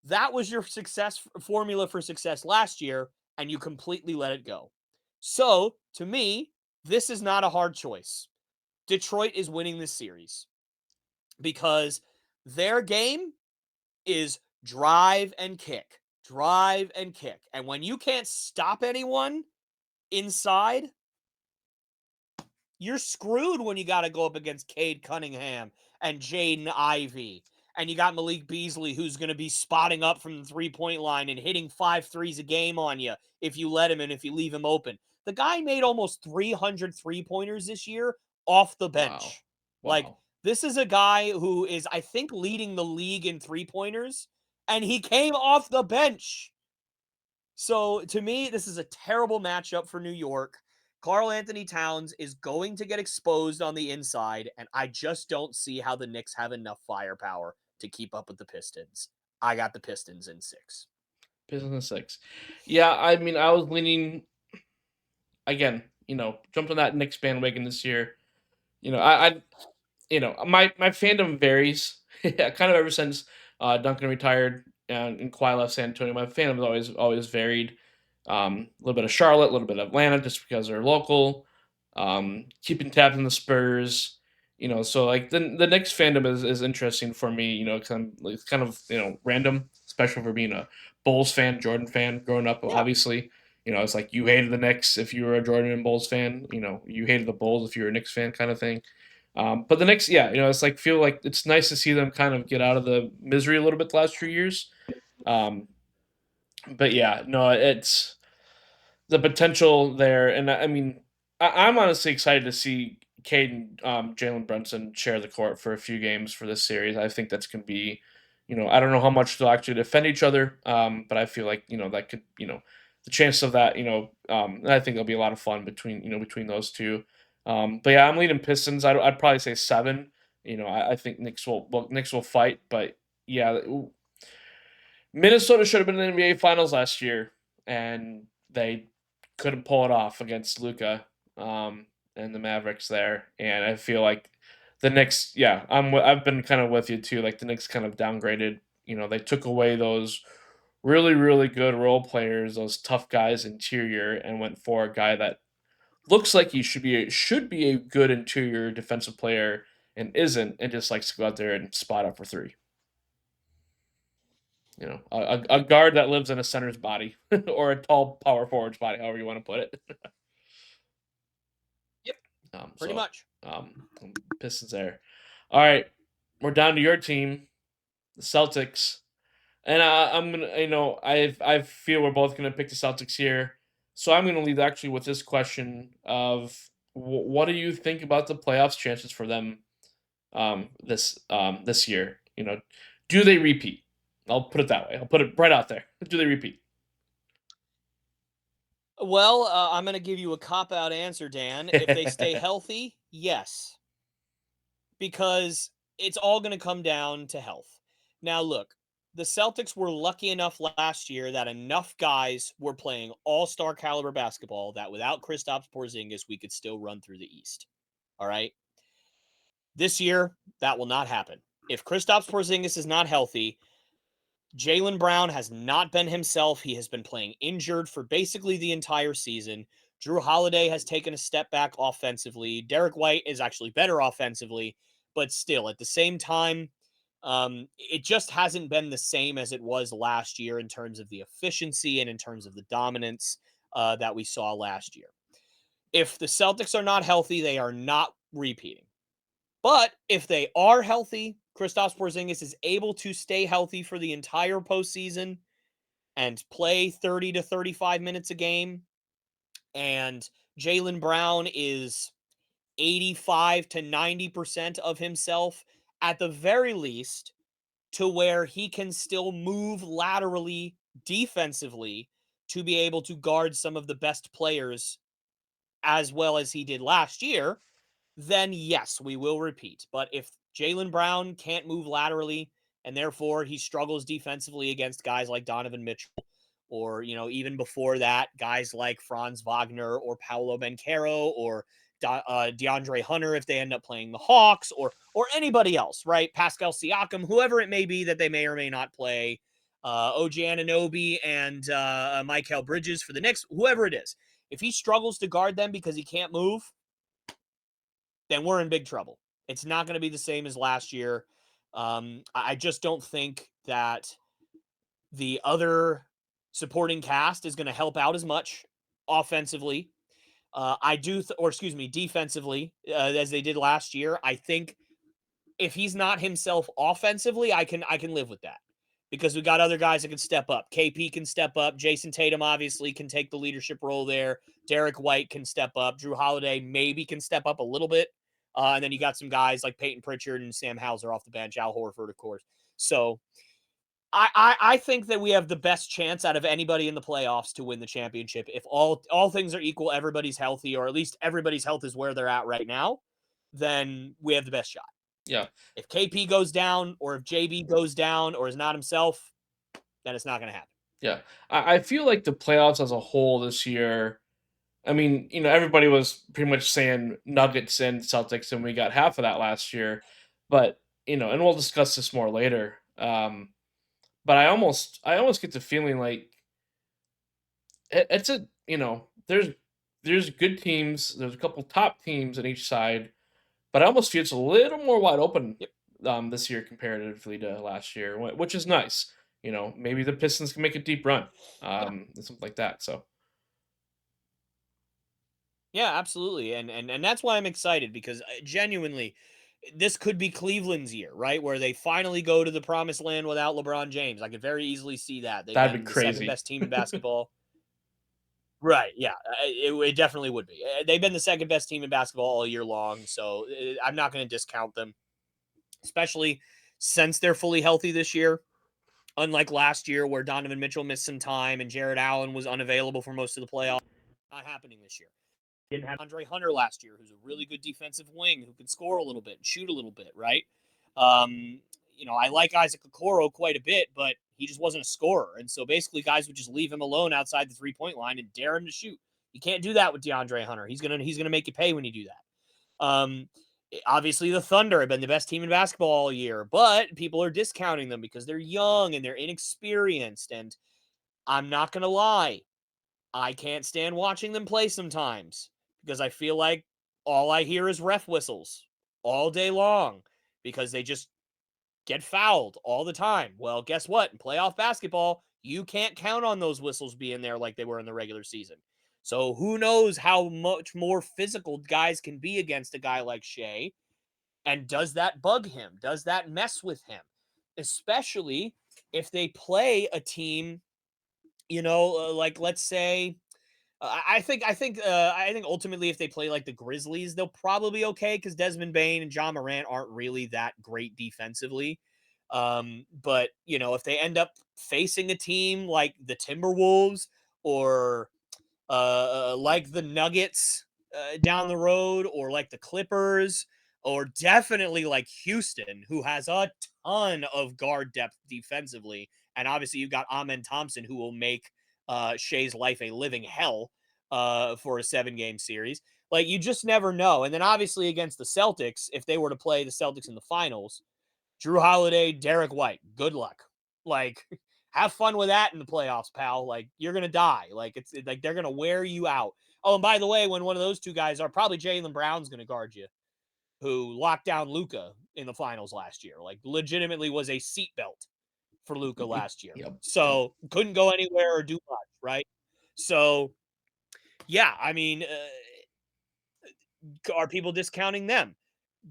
That was your success formula for success last year, and you completely let it go. So, to me, this is not a hard choice. Detroit is winning this series because their game is drive and kick, drive and kick. And when you can't stop anyone inside, you're screwed when you got to go up against Cade Cunningham and Jaden Ivey. And you got Malik Beasley, who's going to be spotting up from the 3-point line and hitting 5 threes a game on you if you let him and if you leave him open. The guy made almost 300 3-pointers this year off the Wow. bench. Like, Wow. this is a guy who is, I think, leading the league in 3-pointers, and he came off the bench. So to me, this is a terrible matchup for New York. Karl Anthony Towns is going to get exposed on the inside, and I just don't see how the Knicks have enough firepower to keep up with the Pistons. I got the Pistons in 6. Pistons in 6. Yeah, I mean, I was leaning again, jumped on that Knicks bandwagon this year. I my fandom varies. Kind of ever since Duncan retired and Kawhi left San Antonio, my fandom has always varied. A little bit of Charlotte, a little bit of Atlanta, just because they're local. Keeping tabs on the Spurs. So like the Knicks fandom is interesting for me. It's kind of random, especially for being a Bulls fan, Jordan fan, growing up. Yeah. Obviously, it's like you hated the Knicks if you were a Jordan and Bulls fan. You hated the Bulls if you were a Knicks fan, kind of thing. But the Knicks, yeah, it's like feel like it's nice to see them kind of get out of the misery a little bit the last few years. Um, but yeah, no, it's the potential there, and I mean, I'm honestly excited to see Cade and Jalen Brunson share the court for a few games for this series. I think that's going to be, I don't know how much they'll actually defend each other, but I feel like that could, the chance of that, and I think it'll be a lot of fun between those two. But yeah, I'm leading Pistons. I'd probably say 7. I think Knicks will fight, but yeah, Minnesota should have been in the NBA Finals last year, and they couldn't pull it off against Luca and the Mavericks there. And I feel like the Knicks, yeah, I've been kind of with you too. Like the Knicks kind of downgraded. They took away those really really good role players, those tough guys interior, and went for a guy that looks like he should be a good interior defensive player and isn't, and just likes to go out there and spot up for three. A guard that lives in a center's body or a tall power forward's body, however you want to put it. Yep, pretty So much. Pistons there. All right, we're down to your team, the Celtics, and I'm gonna, I feel we're both gonna pick the Celtics here. So I'm gonna lead actually with this question of what do you think about the playoffs chances for them this year? Do they repeat? I'll put it that way. I'll put it right out there. Do they repeat? Well, I'm going to give you a cop out answer, Dan. If they stay healthy, yes, because it's all going to come down to health. Now, look, the Celtics were lucky enough last year that enough guys were playing all-star caliber basketball that without Kristaps Porzingis, we could still run through the East. All right. This year, that will not happen. If Kristaps Porzingis is not healthy, Jaylen Brown has not been himself. He has been playing injured for basically the entire season. Drew Holiday has taken a step back offensively. Derek White is actually better offensively, but still, at the same time, it just hasn't been the same as it was last year in terms of the efficiency and in terms of the dominance that we saw last year. If the Celtics are not healthy, they are not repeating. But if they are healthy, Kristaps Porzingis is able to stay healthy for the entire postseason and play 30 to 35 minutes a game, and Jaylen Brown is 85 to 90% of himself at the very least, to where he can still move laterally defensively to be able to guard some of the best players as well as he did last year, then yes, we will repeat. But if Jaylen Brown can't move laterally and therefore he struggles defensively against guys like Donovan Mitchell, or, even before that, guys like Franz Wagner or Paolo Banchero or DeAndre Hunter, if they end up playing the Hawks, or anybody else, right? Pascal Siakam, whoever it may be that they may or may not play. OG Ananobi and Michael Bridges for the Knicks, whoever it is. If he struggles to guard them because he can't move, then we're in big trouble. It's not going to be the same as last year. I just don't think that the other supporting cast is going to help out as much offensively. I do, or excuse me, defensively, as they did last year. I think if he's not himself offensively, I can live with that because we got other guys that can step up. KP can step up. Jason Tatum obviously can take the leadership role there. Derek White can step up. Drew Holiday maybe can step up a little bit. And then you got some guys like Peyton Pritchard and Sam Hauser off the bench, Al Horford, of course. So I think that we have the best chance out of anybody in the playoffs to win the championship. If all things are equal, everybody's healthy, or at least everybody's health is where they're at right now, then we have the best shot. Yeah. If KP goes down, or if JB goes down, or is not himself, then it's not going to happen. Yeah. I feel like the playoffs as a whole this year, I mean, everybody was pretty much saying Nuggets and Celtics, and we got half of that last year. But, and we'll discuss this more later. But I almost get the feeling like it's there's good teams, there's a couple top teams on each side, but I almost feel it's a little more wide open Yep. this year comparatively to last year, which is nice. Maybe the Pistons can make a deep run, Yeah. and something like that. So Yeah, absolutely. And that's why I'm excited because genuinely this could be Cleveland's year, right? Where they finally go to the promised land without LeBron James. I could very easily see that. They've that'd be been the second crazy. best team in basketball. Right. Yeah. It definitely would be. They've been the second best team in basketball all year long. So I'm not going to discount them, especially since they're fully healthy this year. Unlike last year, where Donovan Mitchell missed some time and Jared Allen was unavailable for most of the playoffs. Not happening this year. Didn't have Andre Hunter last year, who's a really good defensive wing who can score a little bit and shoot a little bit, right? Um, I like Isaac Okoro quite a bit, but he just wasn't a scorer. And so basically guys would just leave him alone outside the 3-point line and dare him to shoot. You can't do that with DeAndre Hunter. He's gonna make you pay when you do that. Obviously the Thunder have been the best team in basketball all year, but people are discounting them because they're young and they're inexperienced. And I'm not gonna lie, I can't stand watching them play sometimes because I feel like all I hear is ref whistles all day long because they just get fouled all the time. Well, guess what? In playoff basketball, you can't count on those whistles being there like they were in the regular season. So who knows how much more physical guys can be against a guy like Shea? And does that bug him? Does that mess with him? Especially if they play a team, like let's say I think ultimately if they play like the Grizzlies, they'll probably be okay because Desmond Bain and John Morant aren't really that great defensively. But if they end up facing a team like the Timberwolves or like the Nuggets down the road, or like the Clippers, or definitely like Houston, who has a ton of guard depth defensively, and obviously you've got Amen Thompson, who will make Shea's life a living hell for a 7-game series. Like you just never know. And then obviously against the Celtics, if they were to play the Celtics in the finals, Drew Holiday, Derek White, good luck. Like have fun with that in the playoffs, pal. Like you're gonna die. Like it's like they're gonna wear you out. Oh, and by the way, when one of those two guys are probably Jaylen Brown's gonna guard you, who locked down Luka in the finals last year. Like legitimately was a seatbelt for Luka last year. Yep. Yep. So couldn't go anywhere or do much, right? So yeah, I mean, are people discounting them?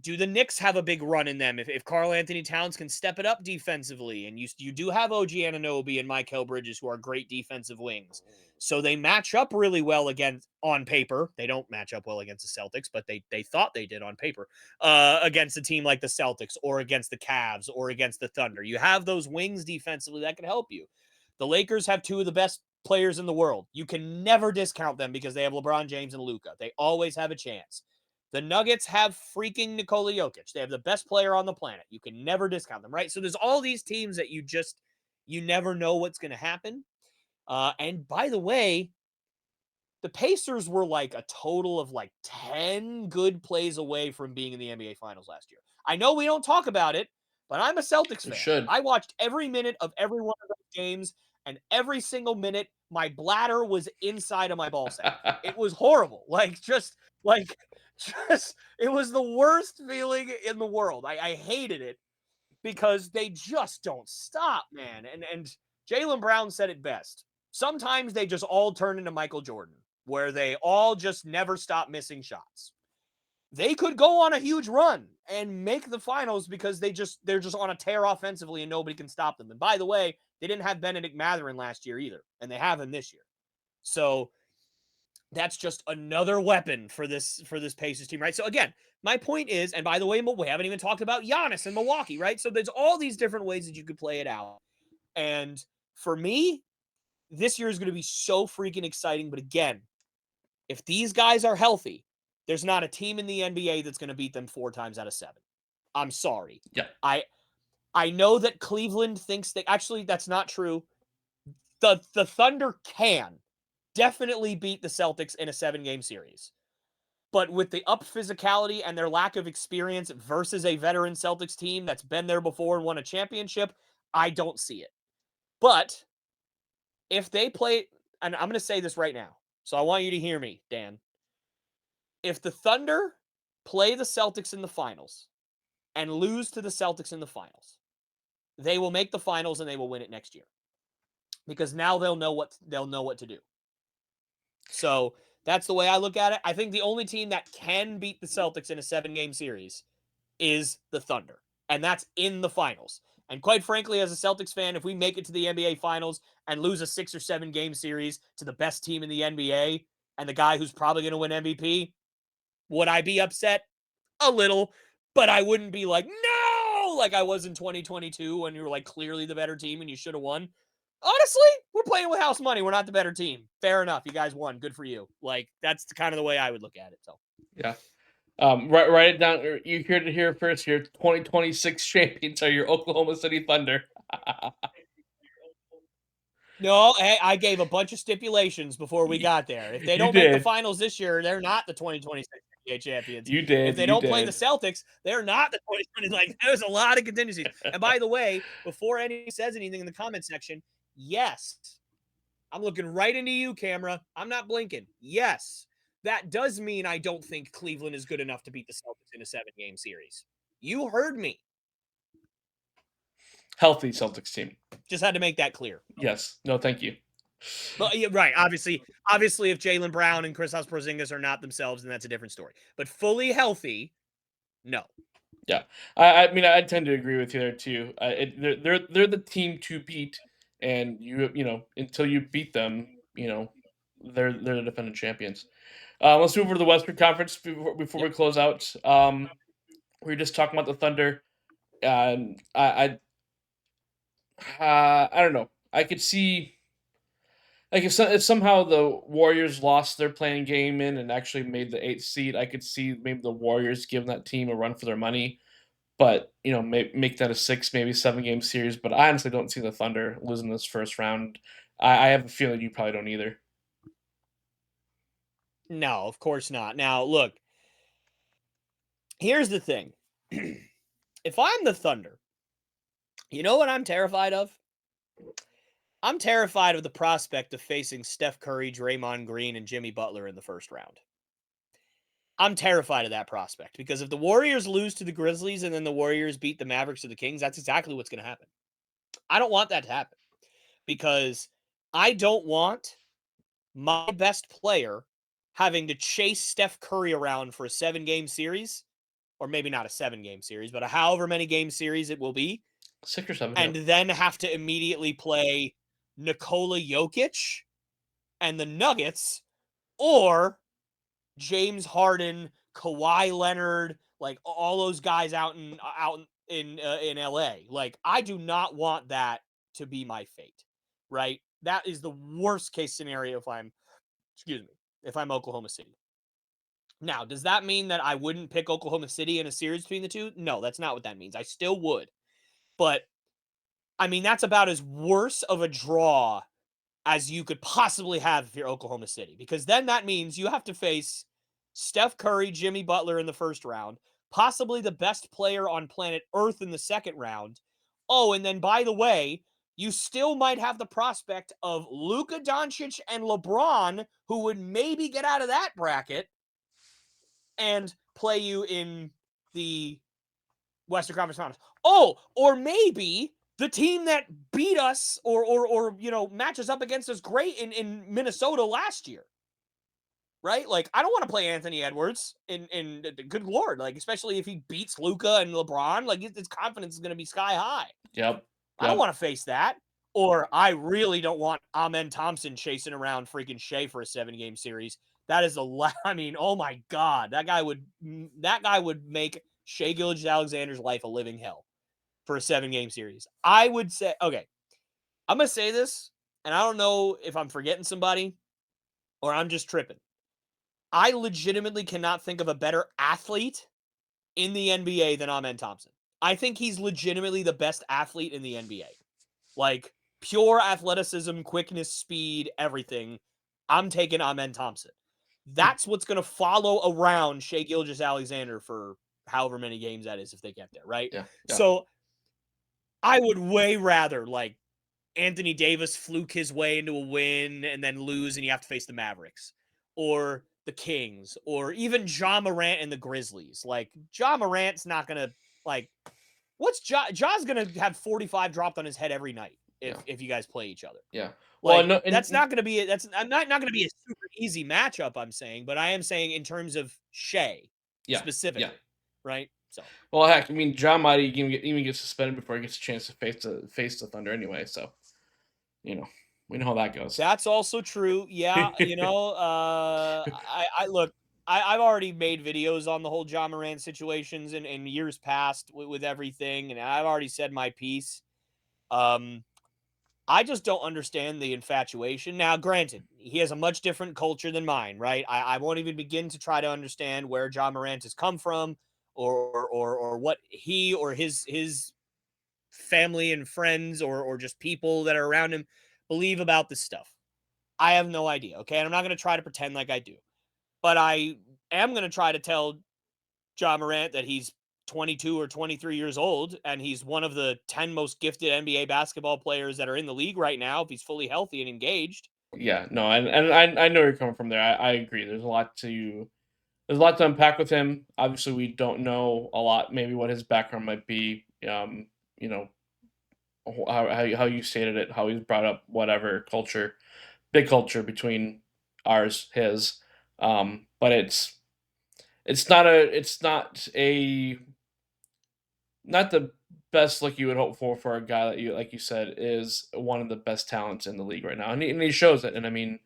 Do the Knicks have a big run in them if Karl Anthony Towns can step it up defensively? And you do have OG Ananobi and Michael Bridges, who are great defensive wings. So they match up really well against on paper. They don't match up well against the Celtics, but they thought they did on paper against a team like the Celtics or against the Cavs or against the Thunder. You have those wings defensively that can help you. The Lakers have two of the best players in the world. You can never discount them because they have LeBron James and Luka. They always have a chance. The Nuggets have freaking Nikola Jokic. They have the best player on the planet. You can never discount them, right? So there's all these teams that you never know what's going to happen. And by the way, the Pacers were like a total of like 10 good plays away from being in the NBA Finals last year. I know we don't talk about it, but I'm a Celtics We fan. should. I watched every minute of every one of those games, and every single minute, my bladder was inside of my ball sack. It was horrible. Just, it was the worst feeling in the world. I hated it because they just don't stop, man. And Jaylen Brown said it best. Sometimes they just all turn into Michael Jordan, where they all just never stop missing shots. They could go on a huge run and make the finals because they're just on a tear offensively and nobody can stop them. And by the way, they didn't have Benedict Mathurin last year either, and they have him this year. So that's just another weapon for this Pacers team, right? So again, my point is, and by the way, we haven't even talked about Giannis in Milwaukee, right? So there's all these different ways that you could play it out. And for me, this year is going to be so freaking exciting. But again, if these guys are healthy, there's not a team in the NBA that's going to beat them 4 times out of 7. I'm sorry. Yeah. I know that Cleveland thinks that actually that's not true. The Thunder can definitely beat the Celtics in a 7-game series. But with the up physicality and their lack of experience versus a veteran Celtics team that's been there before and won a championship, I don't see it. But if they play, and I'm going to say this right now, so I want you to hear me, Dan. If the Thunder play the Celtics in the finals and lose to the Celtics in the finals, they will make the finals and they will win it next year. Because now they'll know what to do. So that's the way I look at it. I think the only team that can beat the Celtics in a 7-game series is the Thunder, and that's in the finals. And quite frankly, as a Celtics fan, if we make it to the NBA Finals and lose a 6 or 7-game series to the best team in the NBA and the guy who's probably going to win MVP, would I be upset? A little, but I wouldn't be like, no, like I was in 2022 when you were like clearly the better team and you should have won. Honestly, we're playing with house money. We're not the better team. Fair enough. You guys won. Good for you. Like, that's kind of the way I would look at it. So, Yeah. Write it down. You heard it here first. Your 2026 champions are your Oklahoma City Thunder. no, hey, I gave a bunch of stipulations before we got there. If they You don't make the did. finals this year, they're not the 2026 NBA champions. You If did. they You don't play the did. Celtics, they're not the 2020. Like, there's a lot of contingencies. And by the way, before anyone says anything in the comment section, yes, I'm looking right into you, camera. I'm not blinking. Yes, that does mean I don't think Cleveland is good enough to beat the Celtics in a 7-game series. You heard me. Healthy Celtics team. Just had to make that clear. Yes. No, thank you. But yeah, right. Obviously, if Jaylen Brown and Kristaps Porzingis are not themselves, then that's a different story. But fully healthy, no. Yeah, I mean, I tend to agree with you there too. They're the team to beat, and you know until you beat them, they're the defending champions. Let's move over to the Western Conference before Yep. we close out. We were just talking about the Thunder, and I don't know. I could see like if somehow the Warriors lost their playing game in and actually made the 8th seed, I could see maybe the Warriors giving that team a run for their money. But make that a 6, maybe 7-game series. But I honestly don't see the Thunder losing this first round. I have a feeling you probably don't either. No, of course not. Now, look, here's the thing. If I'm the Thunder, you know what I'm terrified of? I'm terrified of the prospect of facing Steph Curry, Draymond Green, and Jimmy Butler in the first round. I'm terrified of that prospect because if the Warriors lose to the Grizzlies and then the Warriors beat the Mavericks or the Kings, that's exactly what's going to happen. I don't want that to happen because I don't want my best player having to chase Steph Curry around for a 7-game series, or maybe not a 7-game series, but a however many game series it will be, 6 or 7. and Yeah. then have to immediately play Nikola Jokic and the Nuggets or James Harden, Kawhi Leonard, like all those guys out in LA. Like, I do not want that to be my fate, right? That is the worst case scenario if I'm Oklahoma City. Now, does that mean that I wouldn't pick Oklahoma City in a series between the two? No, that's not what that means. I still would. But I mean, that's about as worse of a draw as you could possibly have if you're Oklahoma City, because then that means you have to face Steph Curry, Jimmy Butler in the first round, possibly the best player on planet Earth in the second round. Oh, and then by the way, you still might have the prospect of Luka Doncic and LeBron, who would maybe get out of that bracket and play you in the Western Conference Finals. Oh, or maybe the team that beat us or matches up against us great in Minnesota last year. Right? Like, I don't want to play Anthony Edwards in good lord, like, especially if he beats Luka and LeBron, like his confidence is gonna be sky high. Yep. I don't Yep. want to face that. Or I really don't want Amen Thompson chasing around freaking Shea for a 7-game series. That is I mean, oh my God. That guy would make Shea Gilgeous-Alexander's life a living hell for a 7-game series. I would say, okay, I'm gonna say this, and I don't know if I'm forgetting somebody or I'm just tripping. I legitimately cannot think of a better athlete in the NBA than Amen Thompson. I think he's legitimately the best athlete in the NBA. Like, pure athleticism, quickness, speed, everything. I'm taking Amen Thompson. That's what's going to follow around Shea Gilgeous-Alexander for however many games that is if they get there, right? Yeah. Yeah. So I would way rather, like, Anthony Davis fluke his way into a win and then lose and you have to face the Mavericks or the Kings or even Ja Morant and the Grizzlies. Like, Ja Morant's not going to, like, Ja's going to have 45 dropped on his head every night Yeah. if you guys play each other. Yeah. Well, Like, no, that's not going to be that's not going to be a super easy matchup, I'm saying, but I am saying in terms of Shea yeah. Yeah. specifically, right? So, Well, heck, I mean, John might even get suspended before he gets a chance to face the Thunder anyway. So, you know, we know how that goes. that's also true. Yeah, I look, I've already made videos on the whole John Moran situations in years past with everything, and I've already said my piece. Um, I just don't understand the infatuation. Now, granted, he has a much different culture than mine, right? I won't even begin to try to understand where John Morant has come from, or what he or his family and friends or just people that are around him believe about this stuff. I have no idea. Okay. And I'm not going to try to pretend like I do, but I am going to try to tell John Morant that he's 22 or 23 years old and he's one of the 10 most gifted NBA basketball players that are in the league right now if he's fully healthy and engaged. Yeah, no, and I know you're coming from there. I agree. There's a lot to unpack with him. Obviously, we don't know a lot. Maybe what his background might be. You know how you stated it, how he's brought up, whatever culture, big culture between ours, his. But it's not the best look you would hope for a guy that you like you said is one of the best talents in the league right now, and he shows it. And I mean,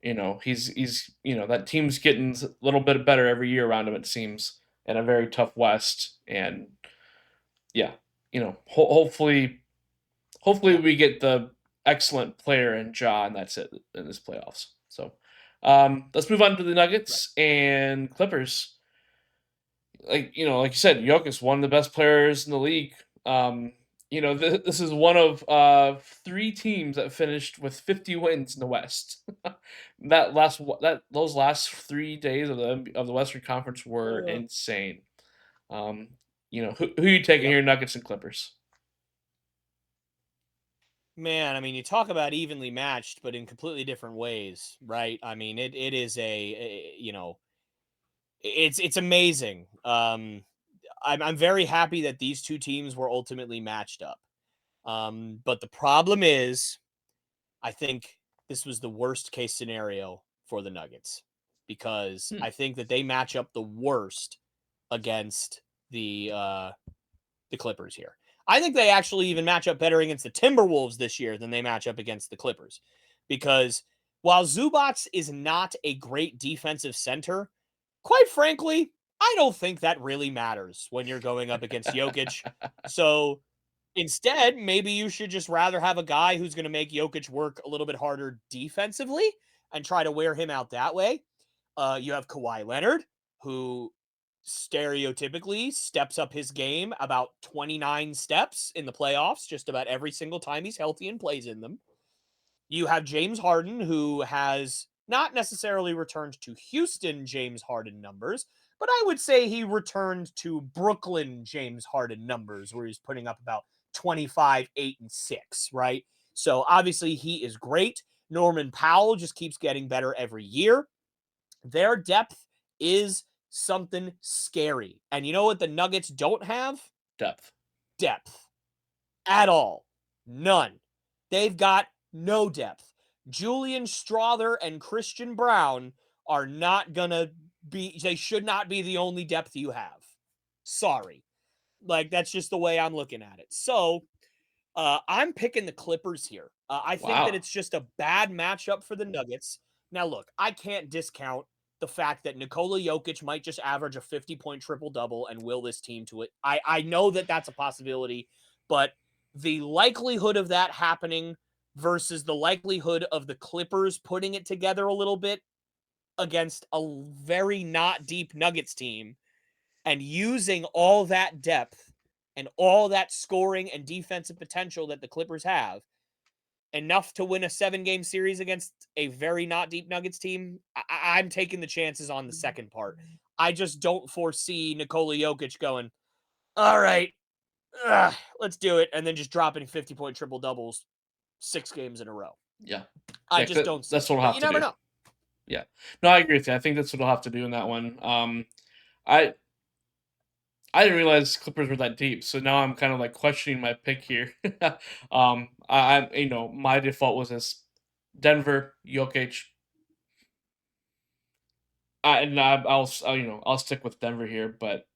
he's that team's getting a little bit better every year around him. It seems in a very tough West, and yeah, hopefully Yeah, we get the excellent player in Ja, and that's it in this playoffs. So let's move on to the right. Nuggets and Clippers. Like you said, Jokic, one of the best players in the league. This is one of three teams that finished with 50 wins in the West. Those last 3 days of the Western Conference were Uh, insane. Um, who you taking yep. here, Nuggets and Clippers? Man, I mean, you talk about evenly matched, but in completely different ways, right? I mean, it is it's amazing. I'm very happy that these two teams were ultimately matched up. But the problem is, I think this was the worst case scenario for the Nuggets because Hmm. I think that they match up the worst against the Clippers here. I think they actually even match up better against the Timberwolves this year than they match up against the Clippers because while Zubats is not a great defensive center, quite frankly, I don't think that really matters when you're going up against Jokic. So instead, maybe you should just rather have a guy who's going to make Jokic work a little bit harder defensively and try to wear him out that way. You have Kawhi Leonard, who stereotypically steps up his game about 29 steps in the playoffs, just about every single time he's healthy and plays in them. You have James Harden, who has not necessarily returned to Houston James Harden numbers, but I would say he returned to Brooklyn James Harden numbers, where he's putting up about 25, 8, and 6, right? So obviously he is great. Norman Powell just keeps getting better every year. Their depth is something scary. And you know what the Nuggets don't have? Depth. Depth at all. None. They've got no depth. Julian Strawther and Christian Brown are not going to be, they should not be the only depth you have. Sorry. Like, that's just the way I'm looking at it. So, I'm picking the Clippers here. I think that Wow. it's just a bad matchup for the Nuggets. Now, look, I can't discount the fact that Nikola Jokic might just average a 50-point triple double and will this team to it. I know that that's a possibility, but the likelihood of that happening versus the likelihood of the Clippers putting it together a little bit against a very not deep Nuggets team and using all that depth and all that scoring and defensive potential that the Clippers have, enough to win a 7-game series against a very not deep Nuggets team, I'm taking the chances on the second part. I just don't foresee Nikola Jokic going, all right, let's do it, and then just dropping 50-point triple doubles 6 games in a row. Yeah. I Yeah, just don't see that's it, what we'll but have you to never do. know. Yeah. No, I agree with you. I think that's what we'll have to do in that one. I I didn't realize Clippers were that deep, so now I'm kind of like questioning my pick here. My default was this Denver, Jokic, and I'll stick with Denver here, but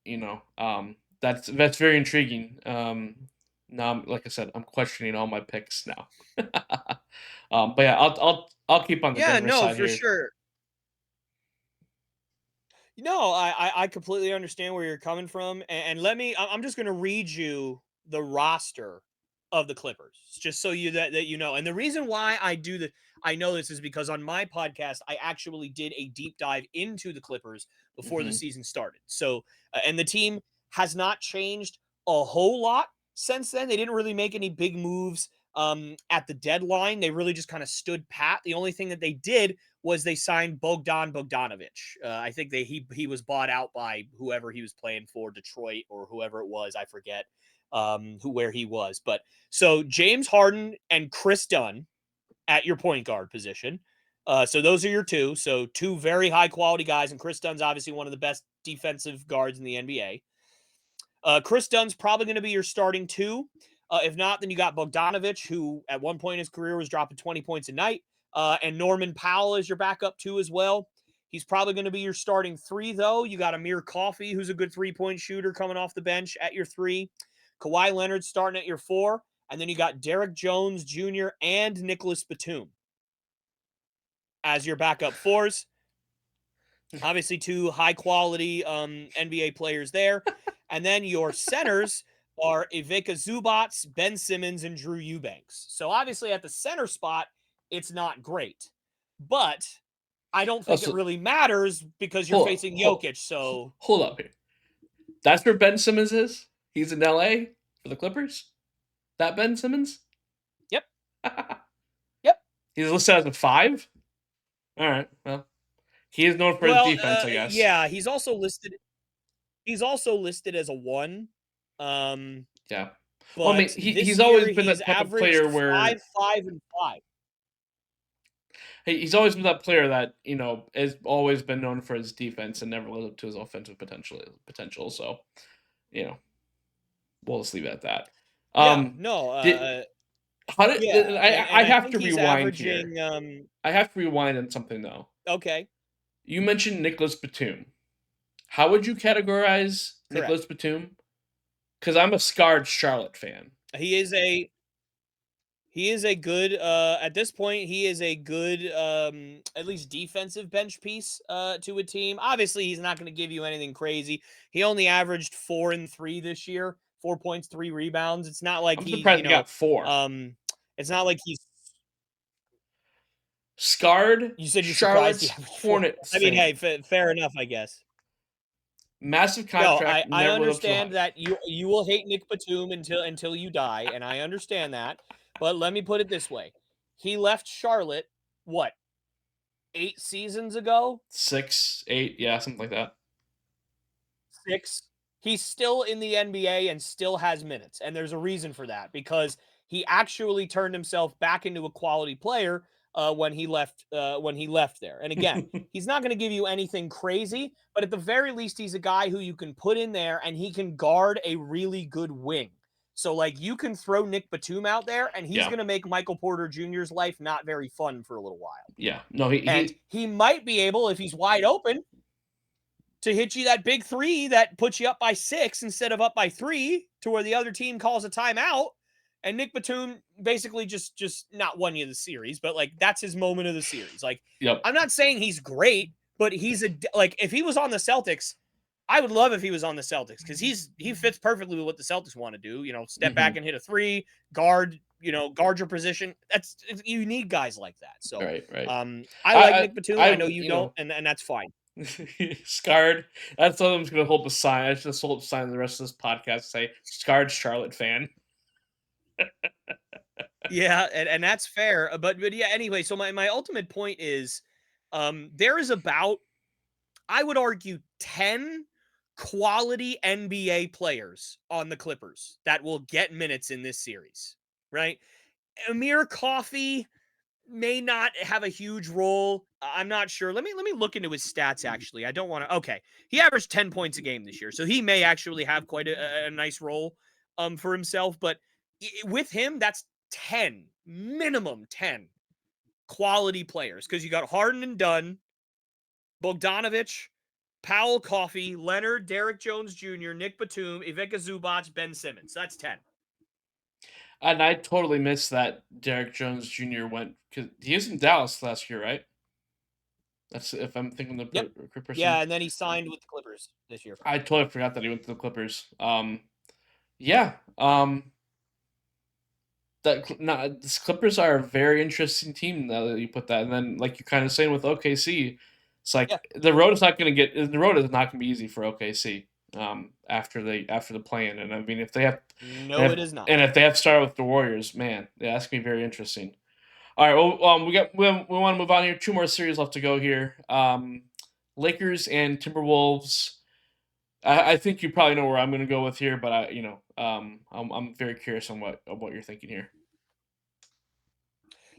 that's very intriguing. Now, like I said, I'm questioning all my picks now. But yeah, I'll keep on the Yeah, Denver no, side for here. sure. No, I completely understand where you're coming from, and let me. I'm just going to read you the roster of the Clippers, just so that you know. And the reason why I know this is because on my podcast I actually did a deep dive into the Clippers before the Hmm. season started. So, and the team has not changed a whole lot since then. They didn't really make any big moves at the deadline. They really just kind of stood pat. The only thing that they did was they signed Bogdanovich. I think he was bought out by whoever he was playing for, Detroit or whoever it was. I forget where he was. But so James Harden and Chris Dunn at your point guard position. So those are your two. So two very high quality guys, and Chris Dunn's obviously one of the best defensive guards in the NBA. Chris Dunn's probably going to be your starting two. If not, then you got Bogdanovich, who at one point in his career was dropping 20 points a night, and Norman Powell is your backup two as well. He's probably going to be your starting three, though. You got Amir Coffey, who's a good 3-point shooter coming off the bench at your three. Kawhi Leonard starting at your four. And then you got Derek Jones Jr. and Nicholas Batum as your backup fours. Obviously, two high quality NBA players there. And then your centers are Ivica Zubats, Ben Simmons, and Drew Eubanks. So obviously, at the center spot, it's not great. But I don't Oh, think it so really matters because you're hold up, facing Jokic. So, hold up here. That's where Ben Simmons is. He's in LA for the Clippers. That Ben Simmons. yep, yep. He's listed as a 5. All right. Well, he is known for his Well, defense, I guess. yeah, he's also listed. He's also listed as a one. Um, Yeah. Well, I mean, but he's this always year been he's that type of player averaged where 5, 5, and 5. he's always been that player that has always been known for his defense and never lived up to his offensive potential. So, you know, we'll just leave it at that. Yeah, Um, no, did how did yeah, and I I have think to he's rewind here? averaging I have to rewind on something though. okay, You mentioned Nicholas Batum. How would you categorize correct. Nicholas Batum? Because I'm a scarred Charlotte fan. He is a he is a good at this point he is a good at least defensive bench piece to a team. Obviously, he's not going to give you anything crazy. He only averaged 4 and 3 this year, 4 points, 3 rebounds. It's not like I'm he's, surprised he got 4. it's not like he's Scarred you said you're surprised he Charlotte's averaged 4 Hornets I mean, hey, fan. fair enough, I guess. Massive No, contract, I never lived up to the understand hype. that you will hate Nick Batum until you die, and I understand that. But let me put it this way: he left Charlotte what 8 seasons ago, 6, 8, yeah, something like that. 6. he's still in the NBA and still has minutes. And there's a reason for that because he actually turned himself back into a quality player when he left there. And again, he's not going to give you anything crazy, but at the very least, he's a guy who you can put in there and he can guard a really good wing. So like you can throw Nick Batum out there and he's Yeah. going to make Michael Porter Jr.'s life not very fun for a little while. Yeah. No, he, And he he might be able, if he's wide open, to hit you that big three that puts you up by 6 instead of up by 3 to where the other team calls a timeout. And Nick Batum basically just not won you the series, but like that's his moment of the series. Like Yep. I'm not saying he's great, but he's like if he was on the Celtics, I would love if he was on the Celtics because he fits perfectly with what the Celtics want to do. You know, step back Mhm. and hit a three, guard, guard your position. You need guys like that. So Right, right. I like I Nick Batum. I I know you you don't, know, and that's fine. scarred. That's what I'm just gonna hold the sign. I just hold the sign the rest of this podcast say scarred Charlotte fan. Yeah, and that's fair. But yeah, anyway, so my ultimate point is there is about, I would argue, 10 quality NBA players on the Clippers that will get minutes in this series, right? Amir Coffey may not have a huge role. I'm not sure. Let me look into his stats actually. I don't want to. Okay. He averaged 10 points a game this year. So he may actually have quite a nice role for himself, but with him that's 10, minimum 10 quality players cuz you got Harden and Dunn, Bogdanovich, Powell, Coffey, Leonard, Derek Jones Jr., Nick Batum, Ivica Zubac, Ben Simmons. That's 10. And I totally missed that Derek Jones Jr. went because he was in Dallas last year, right? That's if I'm thinking the Yep. correct person. Yeah, and then he signed with the Clippers this year. I totally forgot that he went to the Clippers. Yeah. The Clippers are a very interesting team now that you put that, and then like you're kind of saying with OKC, it's Yeah. like the road is not going to be easy for OKC after the play-in, and I mean if they have No, it is not. and if they have to start with the Warriors, man, yeah, that's gonna be very interesting. All right, well, we want to move on here. Two more series left to go here. Lakers and Timberwolves. I think you probably know where I'm going to go with here, but I'm very curious on what you're thinking here.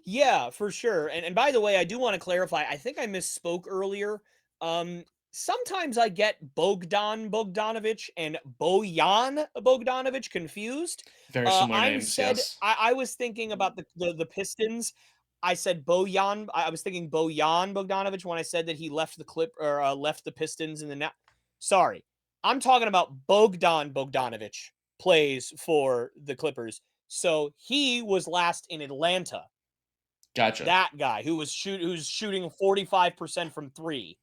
Yeah, for sure. And by the way, I do want to clarify. I think I misspoke earlier. Sometimes I get Bogdan Bogdanovich and Bojan Bogdanovich confused. Very similar I'm names, said yes. I was thinking about the Pistons. I said Bojan. I was thinking Bojan Bogdanovich when I said that he left the left the Pistons in the net. Sorry, I'm talking about Bogdan Bogdanovich plays for the Clippers. So he was last in Atlanta, Gotcha. that guy who's shooting 45% from 3,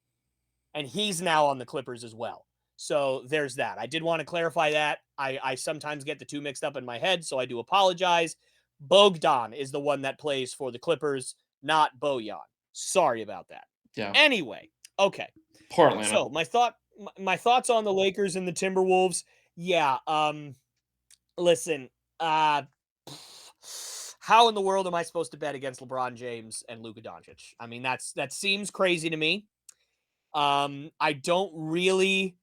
and he's now on the Clippers as well. So there's that. I did want to clarify that. I sometimes get the two mixed up in my head, so I do apologize. Bogdan is the one that plays for the Clippers, not Bojan. Sorry about that. Yeah. Anyway, okay. Poor Atlanta. So my thoughts on the Lakers and the Timberwolves. Yeah, listen, uh how in the world am I supposed to bet against LeBron James and Luka Doncic? I mean, that seems crazy to me. I don't really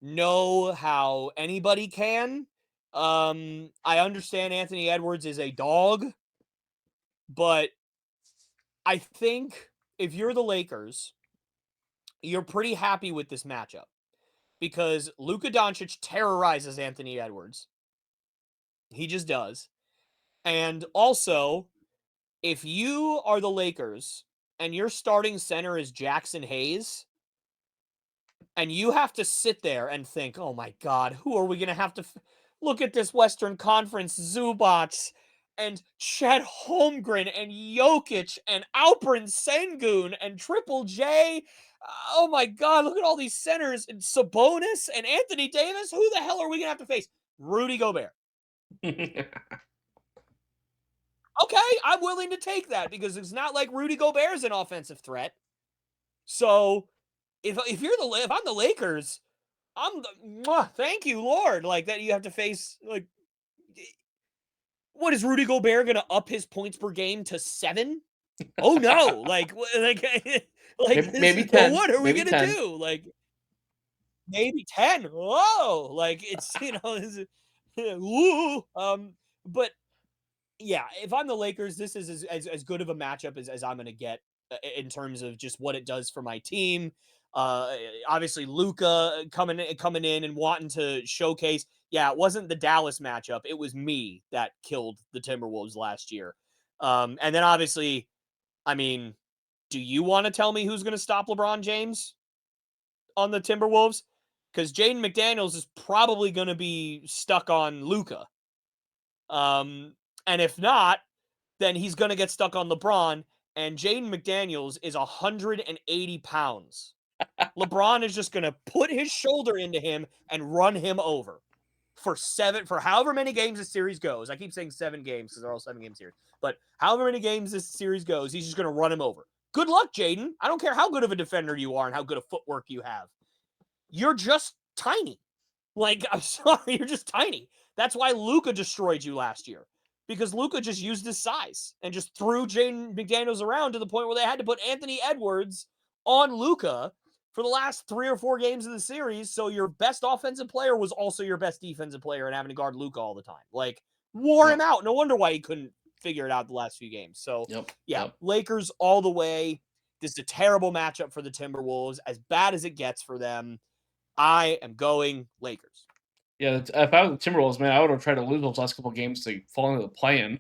know how anybody can. I understand Anthony Edwards is a dog, but I think if you're the Lakers, you're pretty happy with this matchup because Luka Doncic terrorizes Anthony Edwards. He just does. And also, if you are the Lakers and your starting center is Jackson Hayes, and you have to sit there and think, oh my God, who are we going to have to look at this Western Conference Zubats and Chet Holmgren and Jokic and Alperen Sengun and Triple J. Oh my God, look at all these centers and Sabonis and Anthony Davis. Who the hell are we going to have to face? Rudy Gobert. Okay, I'm willing to take that because it's not like Rudy Gobert is an offensive threat. So if I'm the Lakers, thank you, Lord. Like that, you have to face like, what is Rudy Gobert going to up his points per game to 7? Oh no! Like like Maybe this. maybe Well, 10. what are we Maybe gonna 10. do? Like, maybe 10. Whoa, like it's woo. But yeah, if I'm the Lakers, this is as good of a matchup as I'm going to get in terms of just what it does for my team. Obviously, Luca coming in and wanting to showcase. Yeah, it wasn't the Dallas matchup; it was me that killed the Timberwolves last year. And then obviously, I mean, do you want to tell me who's going to stop LeBron James on the Timberwolves? Because Jaden McDaniels is probably going to be stuck on Luca. And if not, then he's going to get stuck on LeBron. And Jaden McDaniels is 180 pounds. LeBron is just going to put his shoulder into him and run him over for however many games this series goes. I keep saying 7 games because they're all 7 game series, but however many games this series goes, he's just going to run him over. Good luck, Jaden. I don't care how good of a defender you are and how good of footwork you have. You're just tiny. Like, I'm sorry, you're just tiny. That's why Luca destroyed you last year. Because Luca just used his size and just threw Jaden McDaniels around to the point where they had to put Anthony Edwards on Luca for the last 3 or 4 games of the series. So your best offensive player was also your best defensive player and having to guard Luca all the time. Like, wore him Yep. out. No wonder why he couldn't figure it out the last few games. So, Yep. yeah, Yep. Lakers all the way. This is a terrible matchup for the Timberwolves, as bad as it gets for them. I am going Lakers. Yeah, if I was the Timberwolves, man, I would have tried to lose those last couple games to fall into the play-in.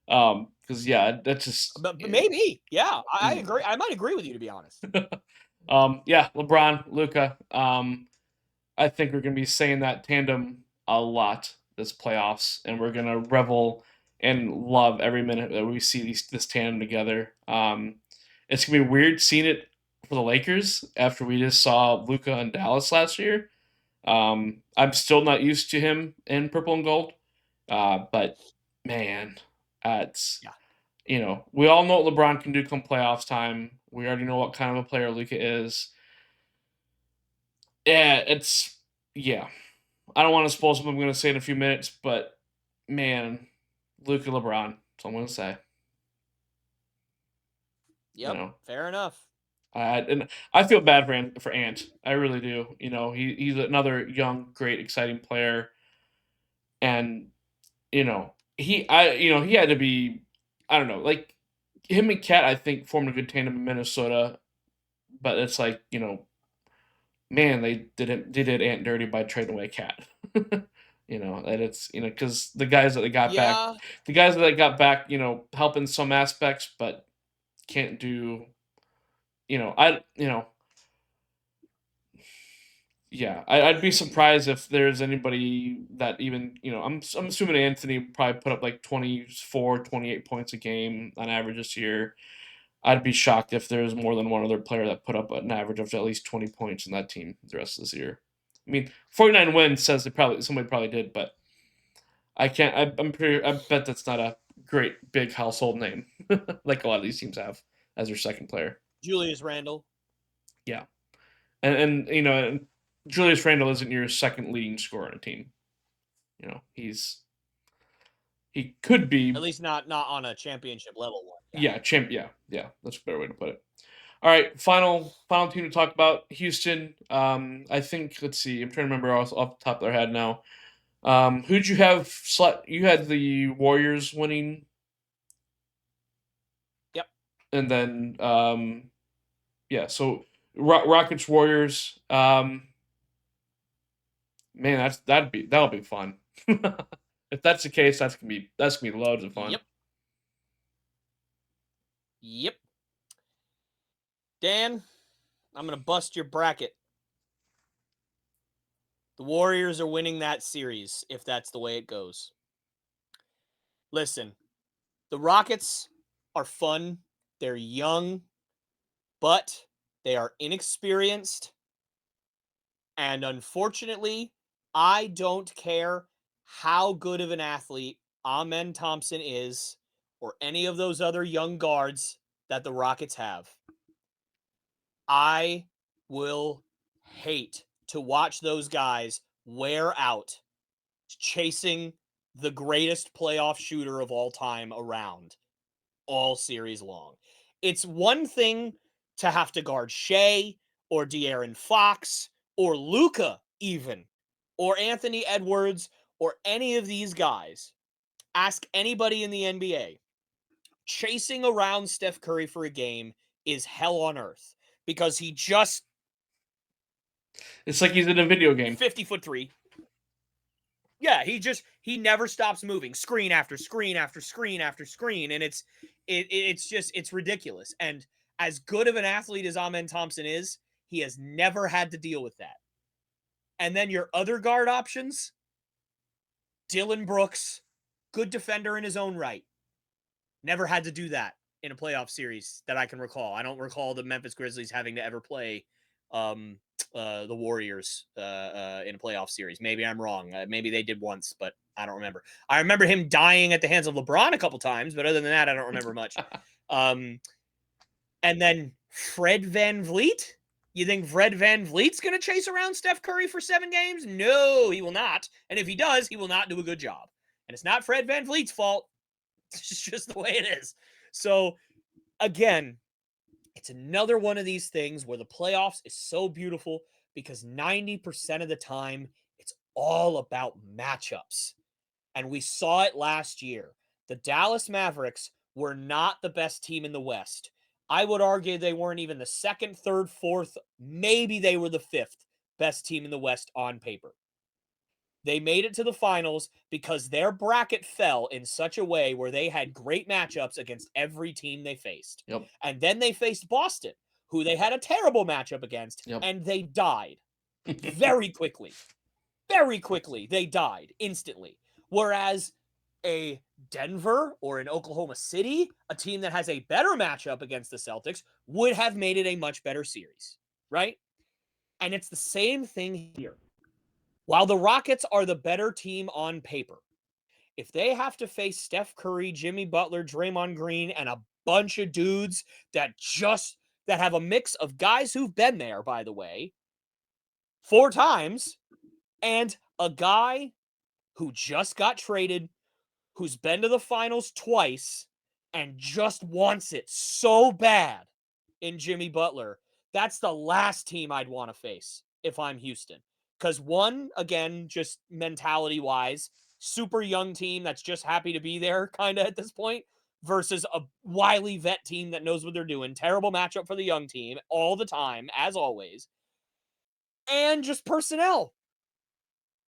Because yeah, that's just But maybe, yeah, I mm. agree. I might agree with you, to be honest. Yeah, LeBron, Luca. I think we're gonna be saying that tandem a lot this playoffs, and we're gonna revel and love every minute that we see this tandem together. It's gonna be weird seeing it for the Lakers after we just saw Luca in Dallas last year. I'm still not used to him in purple and gold, but man, it's Yeah. we all know what LeBron can do come playoffs time. We already know what kind of a player Luca is. Yeah, it's yeah. I don't want to spoil something I'm going to say in a few minutes, but man, Luca LeBron. That's all I'm going to say. You Yep. know, Fair enough. and I feel bad for Ant. I really do. He's another young, great, exciting player, and he had to be. I don't know, like him and Cat. I think formed a good tandem in Minnesota, but it's like man, they did Ant dirty by trading away Cat. That it's because the guys that they got back, Yeah. help in some aspects, but can't do. I yeah, I'd be surprised if there's anybody that even I'm assuming Anthony probably put up like 24, 28 points a game on average this year. I'd be shocked if there's more than one other player that put up an average of at least 20 points in that team the rest of this year. I mean, 49 wins says somebody probably did, but I can't. I'm pretty. I bet that's not a great big household name like a lot of these teams have as their second player. Julius Randle. Yeah, and Julius Randle isn't your second leading scorer on a team. He could At be. least not on a championship level one. Yeah. Yeah, champ. Yeah. That's a better way to put it. All right, final team to talk about, Houston. I think let's see. I'm trying to remember off the top of their head now. Who'd you have? You had the Warriors winning, Yep. and then yeah. So Rockets Warriors. Man, that'll be fun. If that's the case, that's gonna be loads of fun. Yep. Yep. Dan, I'm gonna bust your bracket. The Warriors are winning that series if that's the way it goes. Listen, the Rockets are fun. They're young, but they are inexperienced. And unfortunately, I don't care how good of an athlete Amen Thompson is or any of those other young guards that the Rockets have. I will hate to watch those guys wear out chasing the greatest playoff shooter of all time around all series long. It's one thing to have to guard Shea or De'Aaron Fox or Luka even, or Anthony Edwards, or any of these guys, ask anybody in the NBA, chasing around Steph Curry for a game is hell on earth because he just It's like he's in a video game. 50'3". Yeah, he never stops moving, screen after screen after screen after screen, and it's ridiculous. And as good of an athlete as Amen Thompson is, he has never had to deal with that. And then your other guard options, Dylan Brooks, good defender in his own right, never had to do that in a playoff series that I can recall. I don't recall the Memphis Grizzlies having to ever play the Warriors in a playoff series. Maybe I'm wrong. Maybe they did once, but I don't remember. I remember him dying at the hands of LeBron a couple times, but other than that, I don't remember much. And then Fred VanVleet. You think Fred VanVleet's going to chase around Steph Curry for 7 games? No, he will not. And if he does, he will not do a good job. And it's not Fred VanVleet's fault. It's just the way it is. So, again, it's another one of these things where the playoffs is so beautiful because 90% of the time, it's all about matchups. And we saw it last year. The Dallas Mavericks were not the best team in the West. I would argue they weren't even the second, third, fourth, maybe they were the 5th best team in the West on paper. They made it to the finals because their bracket fell in such a way where they had great matchups against every team they faced. Yep. And then they faced Boston, who they had a terrible matchup against, Yep. and they died very quickly. Very quickly, they died instantly. Whereas a Denver or an Oklahoma City, a team that has a better matchup against the Celtics, would have made it a much better series, right? And it's the same thing here. While the Rockets are the better team on paper, if they have to face Steph Curry, Jimmy Butler, Draymond Green, and a bunch of dudes that have a mix of guys who've been there, by the way, 4 times, and a guy who just got traded, who's been to the finals twice, and just wants it so bad in Jimmy Butler, that's the last team I'd want to face if I'm Houston. Because one, again, just mentality-wise, super young team that's just happy to be there kind of at this point versus a wily vet team that knows what they're doing. Terrible matchup for the young team all the time, as always. And just personnel.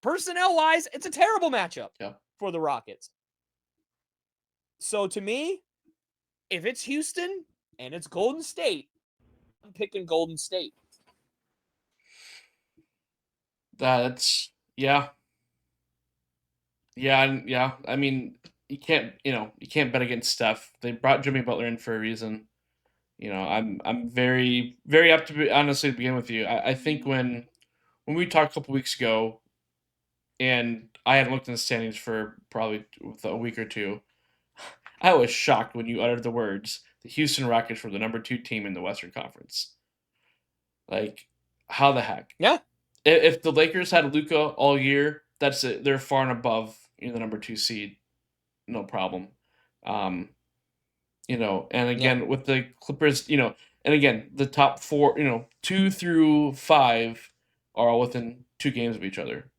Personnel-wise, it's a terrible matchup for the Rockets. So to me, if it's Houston and it's Golden State, I'm picking Golden State. That's yeah. I mean, you can't bet against Steph. They brought Jimmy Butler in for a reason. I'm very very up to honestly to begin with you. I think when we talked a couple weeks ago, and I hadn't looked in the standings for probably a week or two, I was shocked when you uttered the words, "The Houston Rockets were the number 2 team in the Western Conference." Like, how the heck? Yeah. If the Lakers had Luka all year, that's it. They're far and above the number 2 seed, no problem. And again with the Clippers, and again the top 4, 2 through 5 are all within 2 games of each other.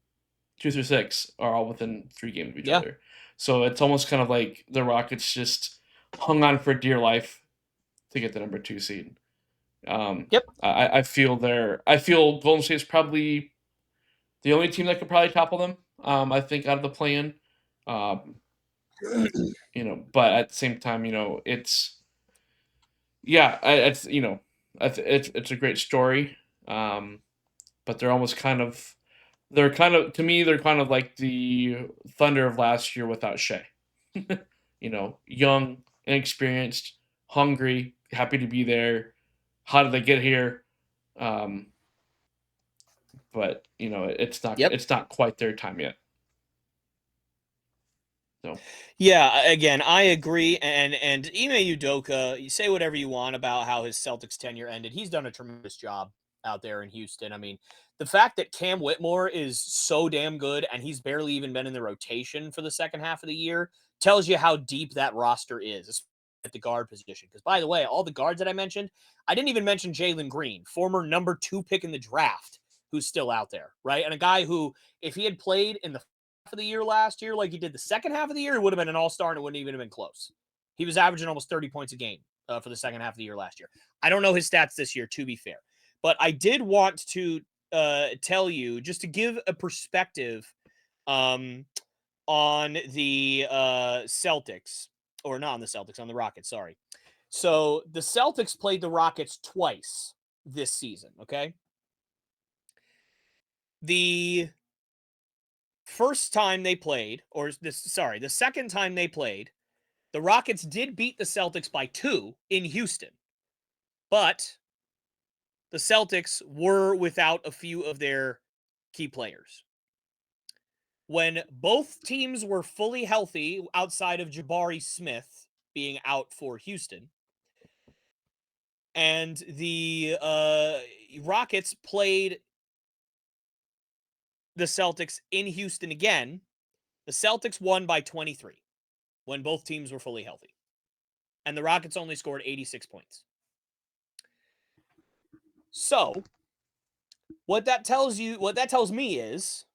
2 through 6 are all within 3 games of each other. So it's almost kind of like the Rockets just hung on for dear life to get the number 2 seed. I feel Golden State's probably the only team that could probably topple them. I think out of the play-in. But at the same time, it's it's a great story. But to me they're kind of like the Thunder of last year without Shea. Young, inexperienced, hungry, happy to be there. How did they get here? But it's not quite their time yet. So yeah, again, I agree. And Ime Udoka, you say whatever you want about how his Celtics tenure ended. He's done a tremendous job out there in Houston. I mean, the fact that Cam Whitmore is so damn good and he's barely even been in the rotation for the second half of the year tells you how deep that roster is at the guard position. Because, by the way, all the guards that I mentioned, I didn't even mention Jalen Green, former number 2 pick in the draft, who's still out there, right? And a guy who, if he had played in the half of the year last year like he did the second half of the year, he would have been an all-star and it wouldn't even have been close. He was averaging almost 30 points a game for the second half of the year last year. I don't know his stats this year, to be fair. But I did want to tell you, just to give a perspective on the Celtics, or not on the Celtics, on the Rockets, sorry. So the Celtics played the Rockets twice this season, okay? The first time they played, the second time they played, the Rockets did beat the Celtics by 2 in Houston. But the Celtics were without a few of their key players. When both teams were fully healthy, outside of Jabari Smith being out for Houston, and the Rockets played the Celtics in Houston again, the Celtics won by 23 when both teams were fully healthy. And the Rockets only scored 86 points. So, what that tells me is,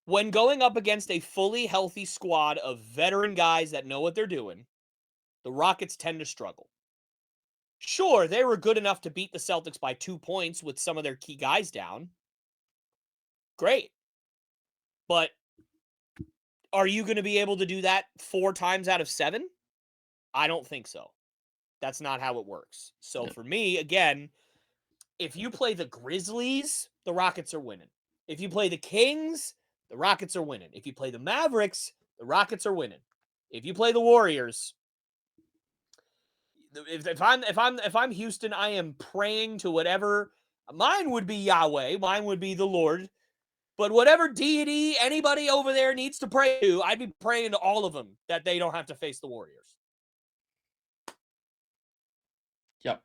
when going up against a fully healthy squad of veteran guys that know what they're doing, the Rockets tend to struggle. Sure, they were good enough to beat the Celtics by 2 points with some of their key guys down. Great. But are you going to be able to do that 4 times out of 7? I don't think so. That's not how it works. So for me, again, if you play the Grizzlies, the Rockets are winning. If you play the Kings, the Rockets are winning. If you play the Mavericks, the Rockets are winning. If you play the Warriors, if I'm Houston, I am praying to whatever. Mine would be Yahweh. Mine would be the Lord. But whatever deity anybody over there needs to pray to, I'd be praying to all of them that they don't have to face the Warriors. Yep.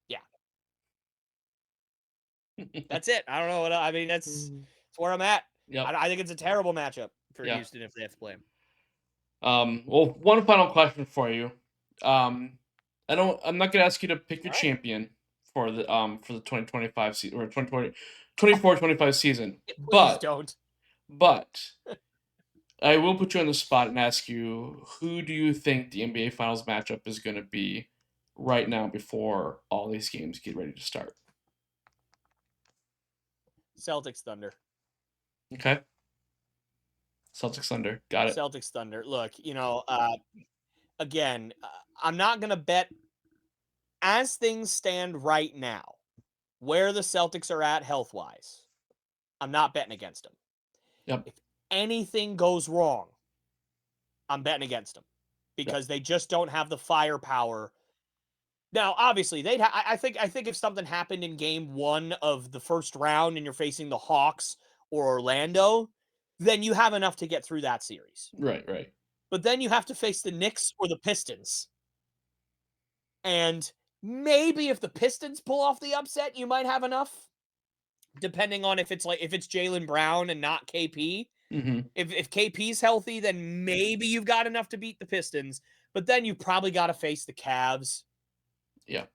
Yeah. That's it. I don't know what I mean. That's where I'm at. Yep. I think it's a terrible matchup for Houston if they have to play him. Well, one final question for you. I'm not gonna ask you to pick your All right. champion for the 2025 season or 24-25 season. Please don't. But I will put you on the spot and ask you, who do you think the NBA Finals matchup is going to be right now before all these games get ready to start? Celtics Thunder. Okay. Celtics Thunder. Got it. Celtics Thunder. Look, again, I'm not going to bet, as things stand right now, where the Celtics are at health-wise. I'm not betting against them. Yep. If anything goes wrong, I'm betting against them because they just don't have the firepower. Now, obviously, I think if something happened in game 1 of the first round and you're facing the Hawks or Orlando, then you have enough to get through that series. Right. But then you have to face the Knicks or the Pistons. And maybe if the Pistons pull off the upset, you might have enough, depending on if it's Jaylen Brown and not KP. Mm-hmm. If KP's healthy, then maybe you've got enough to beat the Pistons. But then you probably got to face the Cavs. Yeah.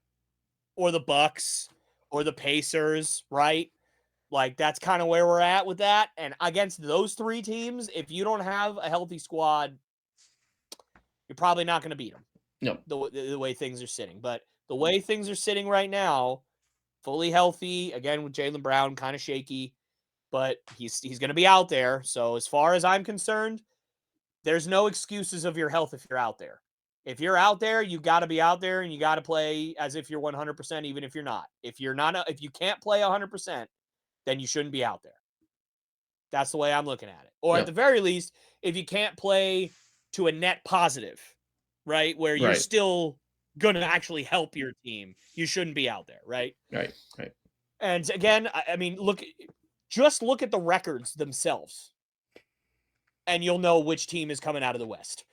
Or the Bucks or the Pacers, right? Like, that's kind of where we're at with that. And against those 3 teams, if you don't have a healthy squad, you're probably not going to beat them. Yep. The way things are sitting. But the way things are sitting right now, fully healthy, again with Jaylen Brown, kind of shaky, but he's going to be out there. So as far as I'm concerned, there's no excuses of your health if you're out there. If you're out there, you got to be out there and you got to play as if you're 100%, even if you're not. If you can't play 100%, then you shouldn't be out there. That's the way I'm looking at it. Or at the very least, if you can't play to a net positive, right, where you're still going to actually help your team, you shouldn't be out there, right? Right. And again, I mean, look at the records themselves, and you'll know which team is coming out of the West.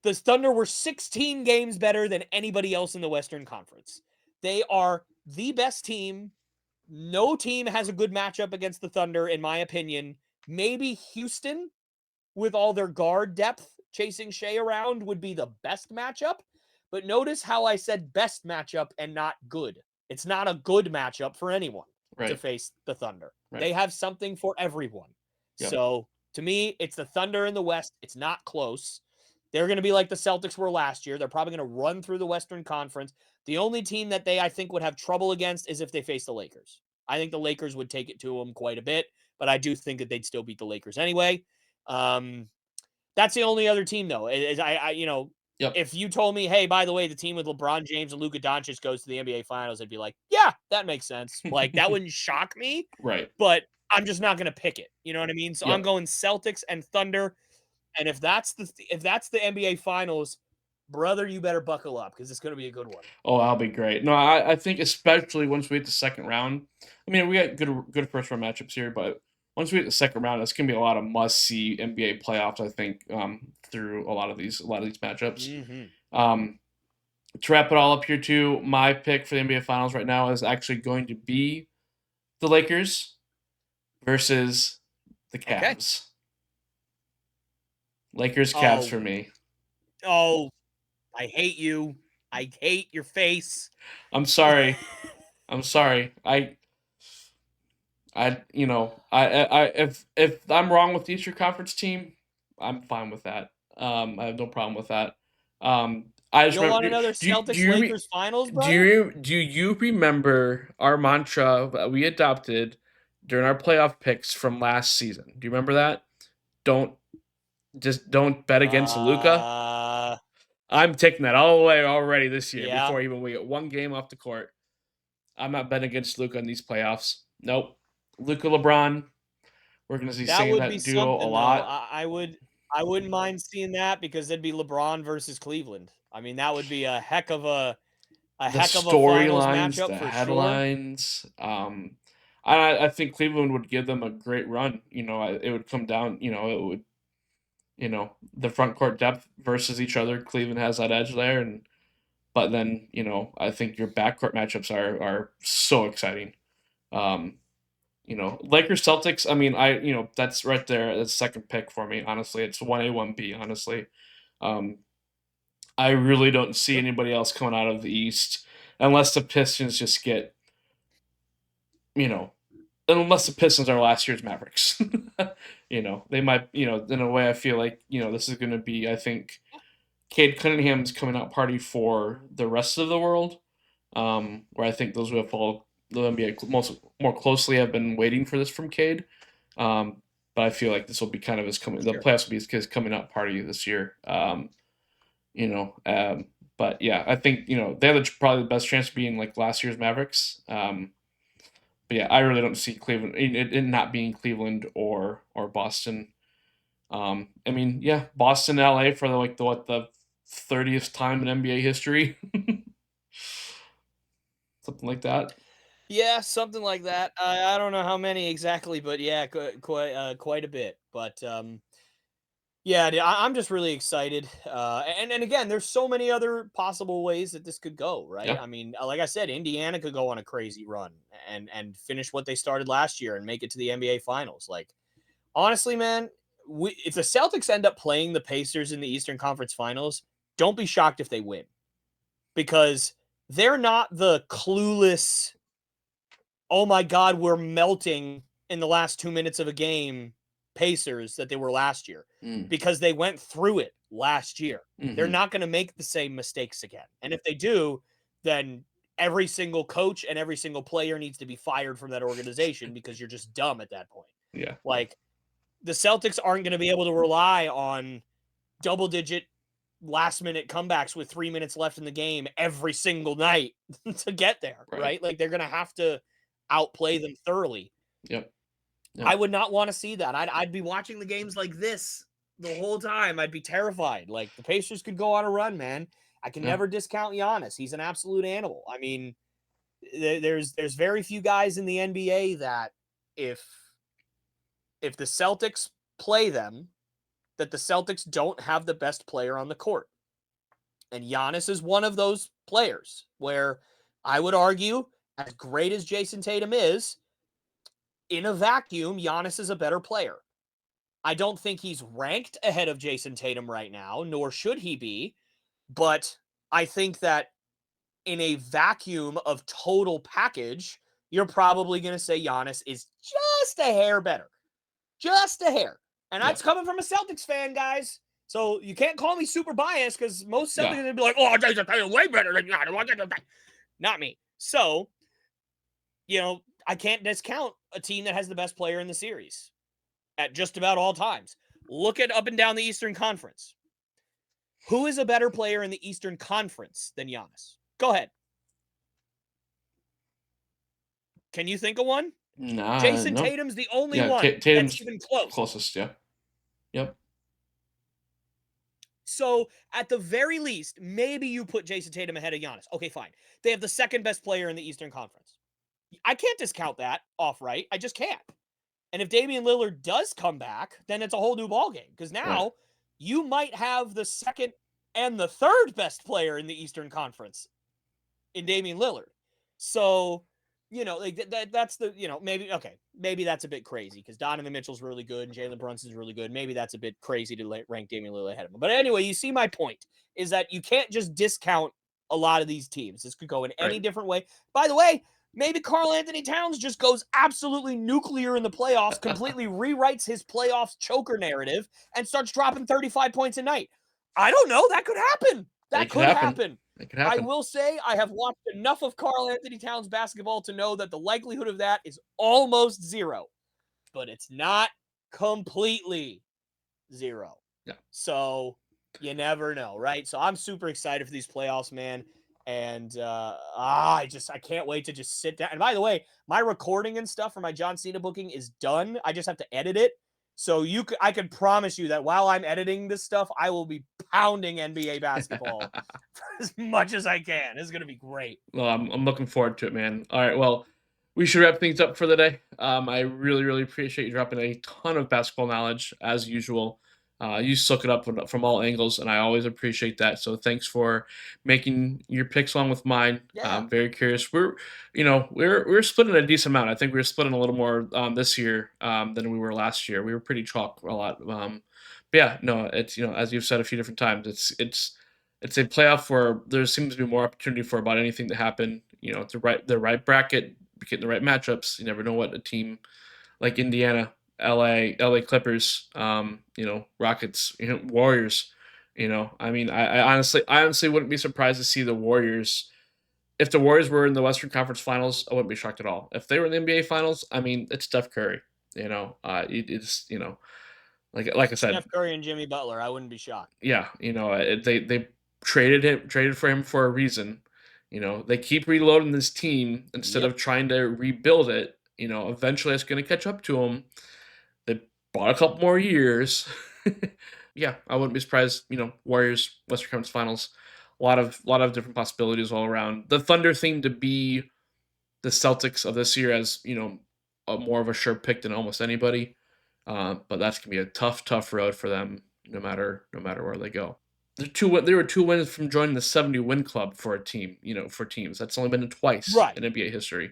The Thunder were 16 games better than anybody else in the Western Conference. They are the best team. No team has a good matchup against the Thunder, in my opinion. Maybe Houston, with all their guard depth, chasing Shea around, would be the best matchup. But notice how I said best matchup and not good. It's not a good matchup for anyone. to Right. face the Thunder. Right. They have something for everyone. Yep. So to me, it's the Thunder in the West. It's not close. They're going to be like the Celtics were last year. They're probably going to run through the Western Conference. The only team that I think, would have trouble against is if they face the Lakers. I think the Lakers would take it to them quite a bit, but I do think that they'd still beat the Lakers anyway. Um, that's the only other team, though. Yep. If you told me, hey, by the way, the team with LeBron James and Luka Doncic goes to the NBA Finals, I'd be like, yeah, that makes sense. Like, that wouldn't shock me, Right. but I'm just not going to pick it. You know what I mean? So I'm Yep. going Celtics and Thunder. And if that's the NBA Finals, brother, you better buckle up because it's going to be a good one. Oh, that'll be great. No, I think especially once we hit the second round. I mean, we got good first round matchups here, but once we hit the second round, it's gonna be a lot of must see NBA playoffs. I think through a lot of these matchups. Hmm. Um, to wrap it all up here, too, my pick for the NBA Finals right now is actually going to be the Lakers versus the Okay. Cavs. Lakers Cavs Oh, for me. oh, I hate you. I hate your face. I'm sorry. I'm sorry. If I'm wrong with the Eastern Conference team, I'm fine with that. I have no problem with that. I You just don't want remember. another Do Celtics you Lakers Finals, brother? do you remember our mantra that we adopted during our playoff picks from last season? Do you remember that? Don't don't bet against Luca. Uh, I'm taking that all the way already this year yeah, before even we get one game off the court. I'm not betting against Luca in these playoffs. Nope. Luca LeBron. We're going to be that seeing would be that duo a something though. lot. I wouldn't mind seeing that because it'd be LeBron versus Cleveland. I mean, that would be a The heck of a finals storylines, matchup the for sure. headlines. I think Cleveland would give them a great run. It would come down. It would. The front court depth versus each other. Cleveland has that edge there, and but then I think your backcourt matchups are so exciting. Um, Lakers Celtics. I mean, that's right there. That's second pick for me. Honestly, it's 1A 1B. Honestly, um, I really don't see Sure. anybody else coming out of the East unless the Pistons just get, you know, unless the Pistons are last year's Mavericks. They might, in a way, I feel like, this is going to be, I think, Cade Cunningham's coming out party for the rest of the world, where I think those who have followed the NBA more closely have been waiting for this from Cade. But I feel like this will be kind of the Sure. playoffs will be his coming out party this year. You know. But yeah, I think they have probably the best chance of being like last year's Mavericks. But yeah, I really don't see Cleveland it not being Cleveland or Boston. I mean, yeah, Boston, LA for the 30th time in NBA history, something like that. Yeah, something like that. I don't know how many exactly, but yeah, quite a bit. But yeah, I'm just really excited. And again, there's so many other possible ways that this could go, right? Yeah. I mean, like I said, Indiana could go on a crazy run and finish what they started last year and make it to the NBA Finals. Like, honestly, man, if the Celtics end up playing the Pacers in the Eastern Conference Finals, don't be shocked if they win because they're not the clueless, oh my God, we're melting in the last 2 minutes of a game Pacers that they were last year Mm. because they went through it last year. They're Hmm. not going to make the same mistakes again. And if they do, then every single coach and every single player needs to be fired from that organization because you're just dumb at that point. Yeah. Like, the Celtics aren't going to be able to rely on double digit last minute comebacks with 3 minutes left in the game every single night to get there, Right. right? Like, they're going to have to outplay them thoroughly. Yep. I Yep. would not want to see that. I'd be watching the games like this the whole time. I'd be terrified. Like, the Pacers could go on a run, man. I can Yeah. never discount Giannis. He's an absolute animal. I mean, there's very few guys in the NBA that if the Celtics play them, that the Celtics don't have the best player on the court. And Giannis is one of those players where I would argue, as great as Jason Tatum is, in a vacuum, Giannis is a better player. I don't think he's ranked ahead of Jason Tatum right now, nor should he be. But I think that in a vacuum of total package, you're probably going to say Giannis is just a hair better. Just a hair. And Yeah. that's coming from a Celtics fan, guys. So you can't call me super biased because most Celtics Yeah. are going to be like, oh, Jason Tatum way better than Giannis. Not me. So, I can't discount a team that has the best player in the series at just about all times. Look at up and down the Eastern Conference. Who is a better player in the Eastern Conference than Giannis? Go ahead. Can you think of one? Nah, Jason no. Tatum's the only Yeah, one that's Tatum's even close. closest. Yeah. Yep. So at the very least, maybe you put Jason Tatum ahead of Giannis. Okay, fine. They have the second best player in the Eastern Conference. I can't discount that off right. I just can't. And if Damian Lillard does come back, then it's a whole new ballgame because Right. now you might have the second and the third best player in the Eastern Conference in Damian Lillard. So, that's the, maybe that's a bit crazy because Donovan Mitchell's really good and Jalen Brunson's really good. Maybe that's a bit crazy to rank Damian Lillard ahead of him. But anyway, you see my point is that you can't just discount a lot of these teams. This could go in any Right. different way. By the way, maybe Karl Anthony Towns just goes absolutely nuclear in the playoffs, completely rewrites his playoffs choker narrative, and starts dropping 35 points a night. I don't know. That could happen. It That could could happen. happen. It could I happen. will say I have watched enough of Karl Anthony Towns basketball to know that the likelihood of that is almost zero, but it's not completely zero. Yeah. So you never know, right? So I'm super excited for these playoffs, man. And I can't wait to just sit down. And by the way, my recording and stuff for my John Cena booking is done. I just have to edit it. So I can promise you that while I'm editing this stuff, I will be pounding NBA basketball as much as I can. This is gonna be great. Well, I'm looking forward to it, man. All right, well, we should wrap things up for the day. I really, really appreciate you dropping a ton of basketball knowledge as usual. You soak it up from all angles, and I always appreciate that. So thanks for making your picks along with mine. Yeah. I'm very curious. We're splitting a decent amount. I think we're splitting a little more this year than we were last year. We were pretty chalk a lot. But yeah, no, it's as you've said a few different times, it's a playoff where there seems to be more opportunity for about anything to happen. The right bracket, getting the right matchups. You never know what a team like Indiana, LA Clippers, Rockets, Warriors. I mean, I honestly wouldn't be surprised to see the Warriors. If the Warriors were in the Western Conference Finals, I wouldn't be shocked at all. If they were in the NBA Finals, I mean, it's Steph Curry. It's like I said, Steph Curry and Jimmy Butler. I wouldn't be shocked. yeah, they traded for him for a reason. They keep reloading this team instead Yep. of trying to rebuild it. Eventually it's going to catch up to them. They bought a couple more years. Yeah, I wouldn't be surprised. Warriors Western Conference Finals, a lot of different possibilities all around. The Thunder seem to be the Celtics of this year as more of a sure pick than almost anybody. But that's gonna be a tough road for them, no matter where they go. There were 2 wins from joining the 70 win club for a team. For teams, that's only been twice Right. in NBA history.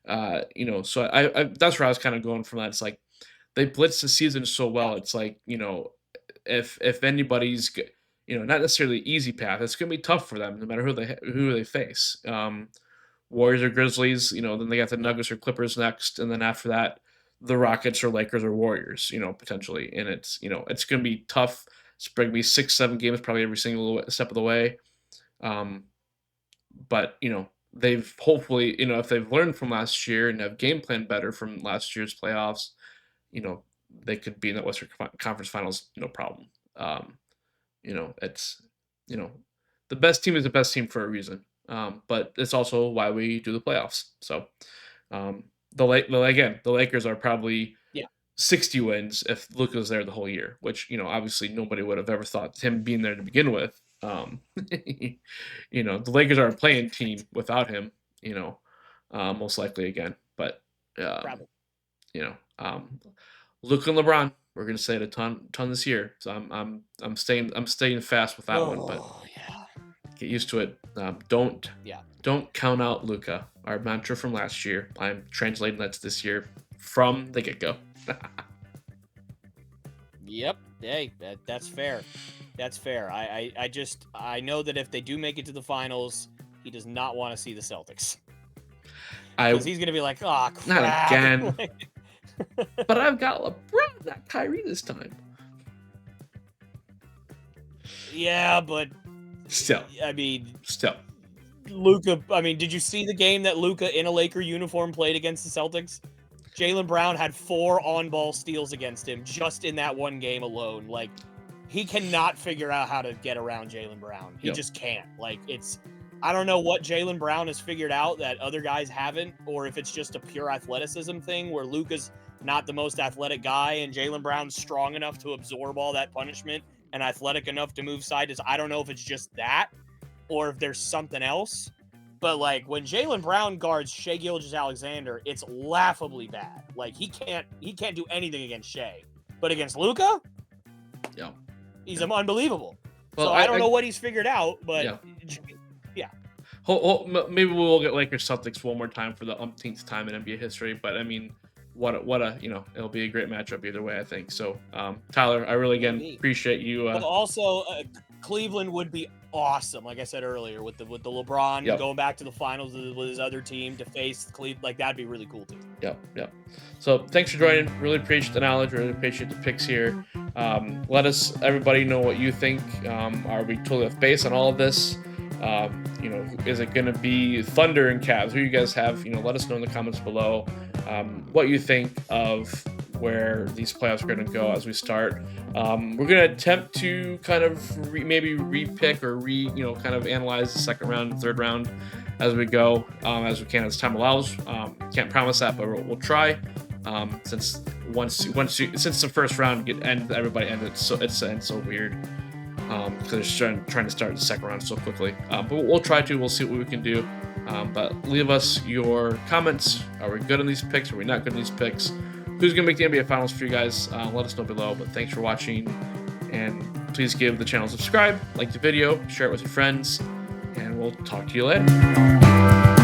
So I that's where I was kind of going from that. It's like they blitzed the season so well. Yeah. It's like if anybody's not necessarily easy path, it's gonna be tough for them no matter who they face. Warriors or Grizzlies, then they got the Yeah. Nuggets or Clippers next, and then after that, the Rockets or Lakers or Warriors, potentially. And it's going to be tough. It's going to be 6-7 games probably every single step of the way. Um, but they've hopefully, if they've learned from last year and have game plan better from last year's playoffs, they could be in the Western Conference Finals, no problem. It's you know the best team is the best team for a reason. But it's also why we do the playoffs. So the Lakers are probably Yeah. 60 wins if Luka's there the whole year, which obviously nobody would have ever thought him being there to begin with. The Lakers are a playing team without him. Most likely again, but um, Probably. you know, um, Luka and LeBron. We're gonna say it a ton this year. So I'm staying fast with that one, but Oh yeah. get used to it. Don't Yeah. don't count out Luca. Our mantra from last year. I'm translating that to this year from the get go. Yep. Hey, that's fair. That's fair. I know that if they do make it to the finals, he does not want to see the Celtics. I because he's gonna be like, "Oh not crap!" again, Like, but I've got LeBron, not Kyrie this time. yeah, but Still, I mean, still, Luca. I mean, did you see the game that Luca in a Laker uniform played against the Celtics? Jaylen Brown had 4 on-ball steals against him just in that one game alone. Like, he cannot figure out how to get around Jaylen Brown. He yep, just can't. Like, I don't know what Jaylen Brown has figured out that other guys haven't, or if it's just a pure athleticism thing where Luka's not the most athletic guy and Jaylen Brown's strong enough to absorb all that punishment and athletic enough to move side to side. I don't know if it's just that or if there's something else. But like when Jaylen Brown guards Shai Gilgeous-Alexander, it's laughably bad. Like he can't do anything against Shai, but against Luka, yeah. he's unbelievable. Well, so I don't know what he's figured out, but yeah. yeah. Maybe we'll get Lakers Celtics one more time for the umpteenth time in NBA history. But I mean, what a it'll be a great matchup either way, I think. So, Tyler, I really again appreciate you. But also, Cleveland would be awesome, like I said earlier, with the LeBron going back to the finals with his other team to face Cleveland. Like that'd be really cool too. Yep. So thanks for joining. Really appreciate the knowledge. Really appreciate the picks here. Let us, everybody, know what you think. Are we totally off base on all of this? Is it going to be Thunder and Cavs? Who you guys have? Let us know in the comments below what you think of where these playoffs are going to go as we start. We're going to attempt to kind of maybe re-pick or kind of analyze the second round and third round as we go, as we can as time allows. Can't promise that, but we'll try. Since the first round everybody ended, so it's so weird. Because they're trying to start the second round so quickly. But we'll try to. We'll see what we can do. But leave us your comments. Are we good on these picks? Are we not good on these picks? Who's going to make the NBA Finals for you guys? Let us know below. But thanks for watching. And please give the channel a subscribe, like the video, share it with your friends. And we'll talk to you later.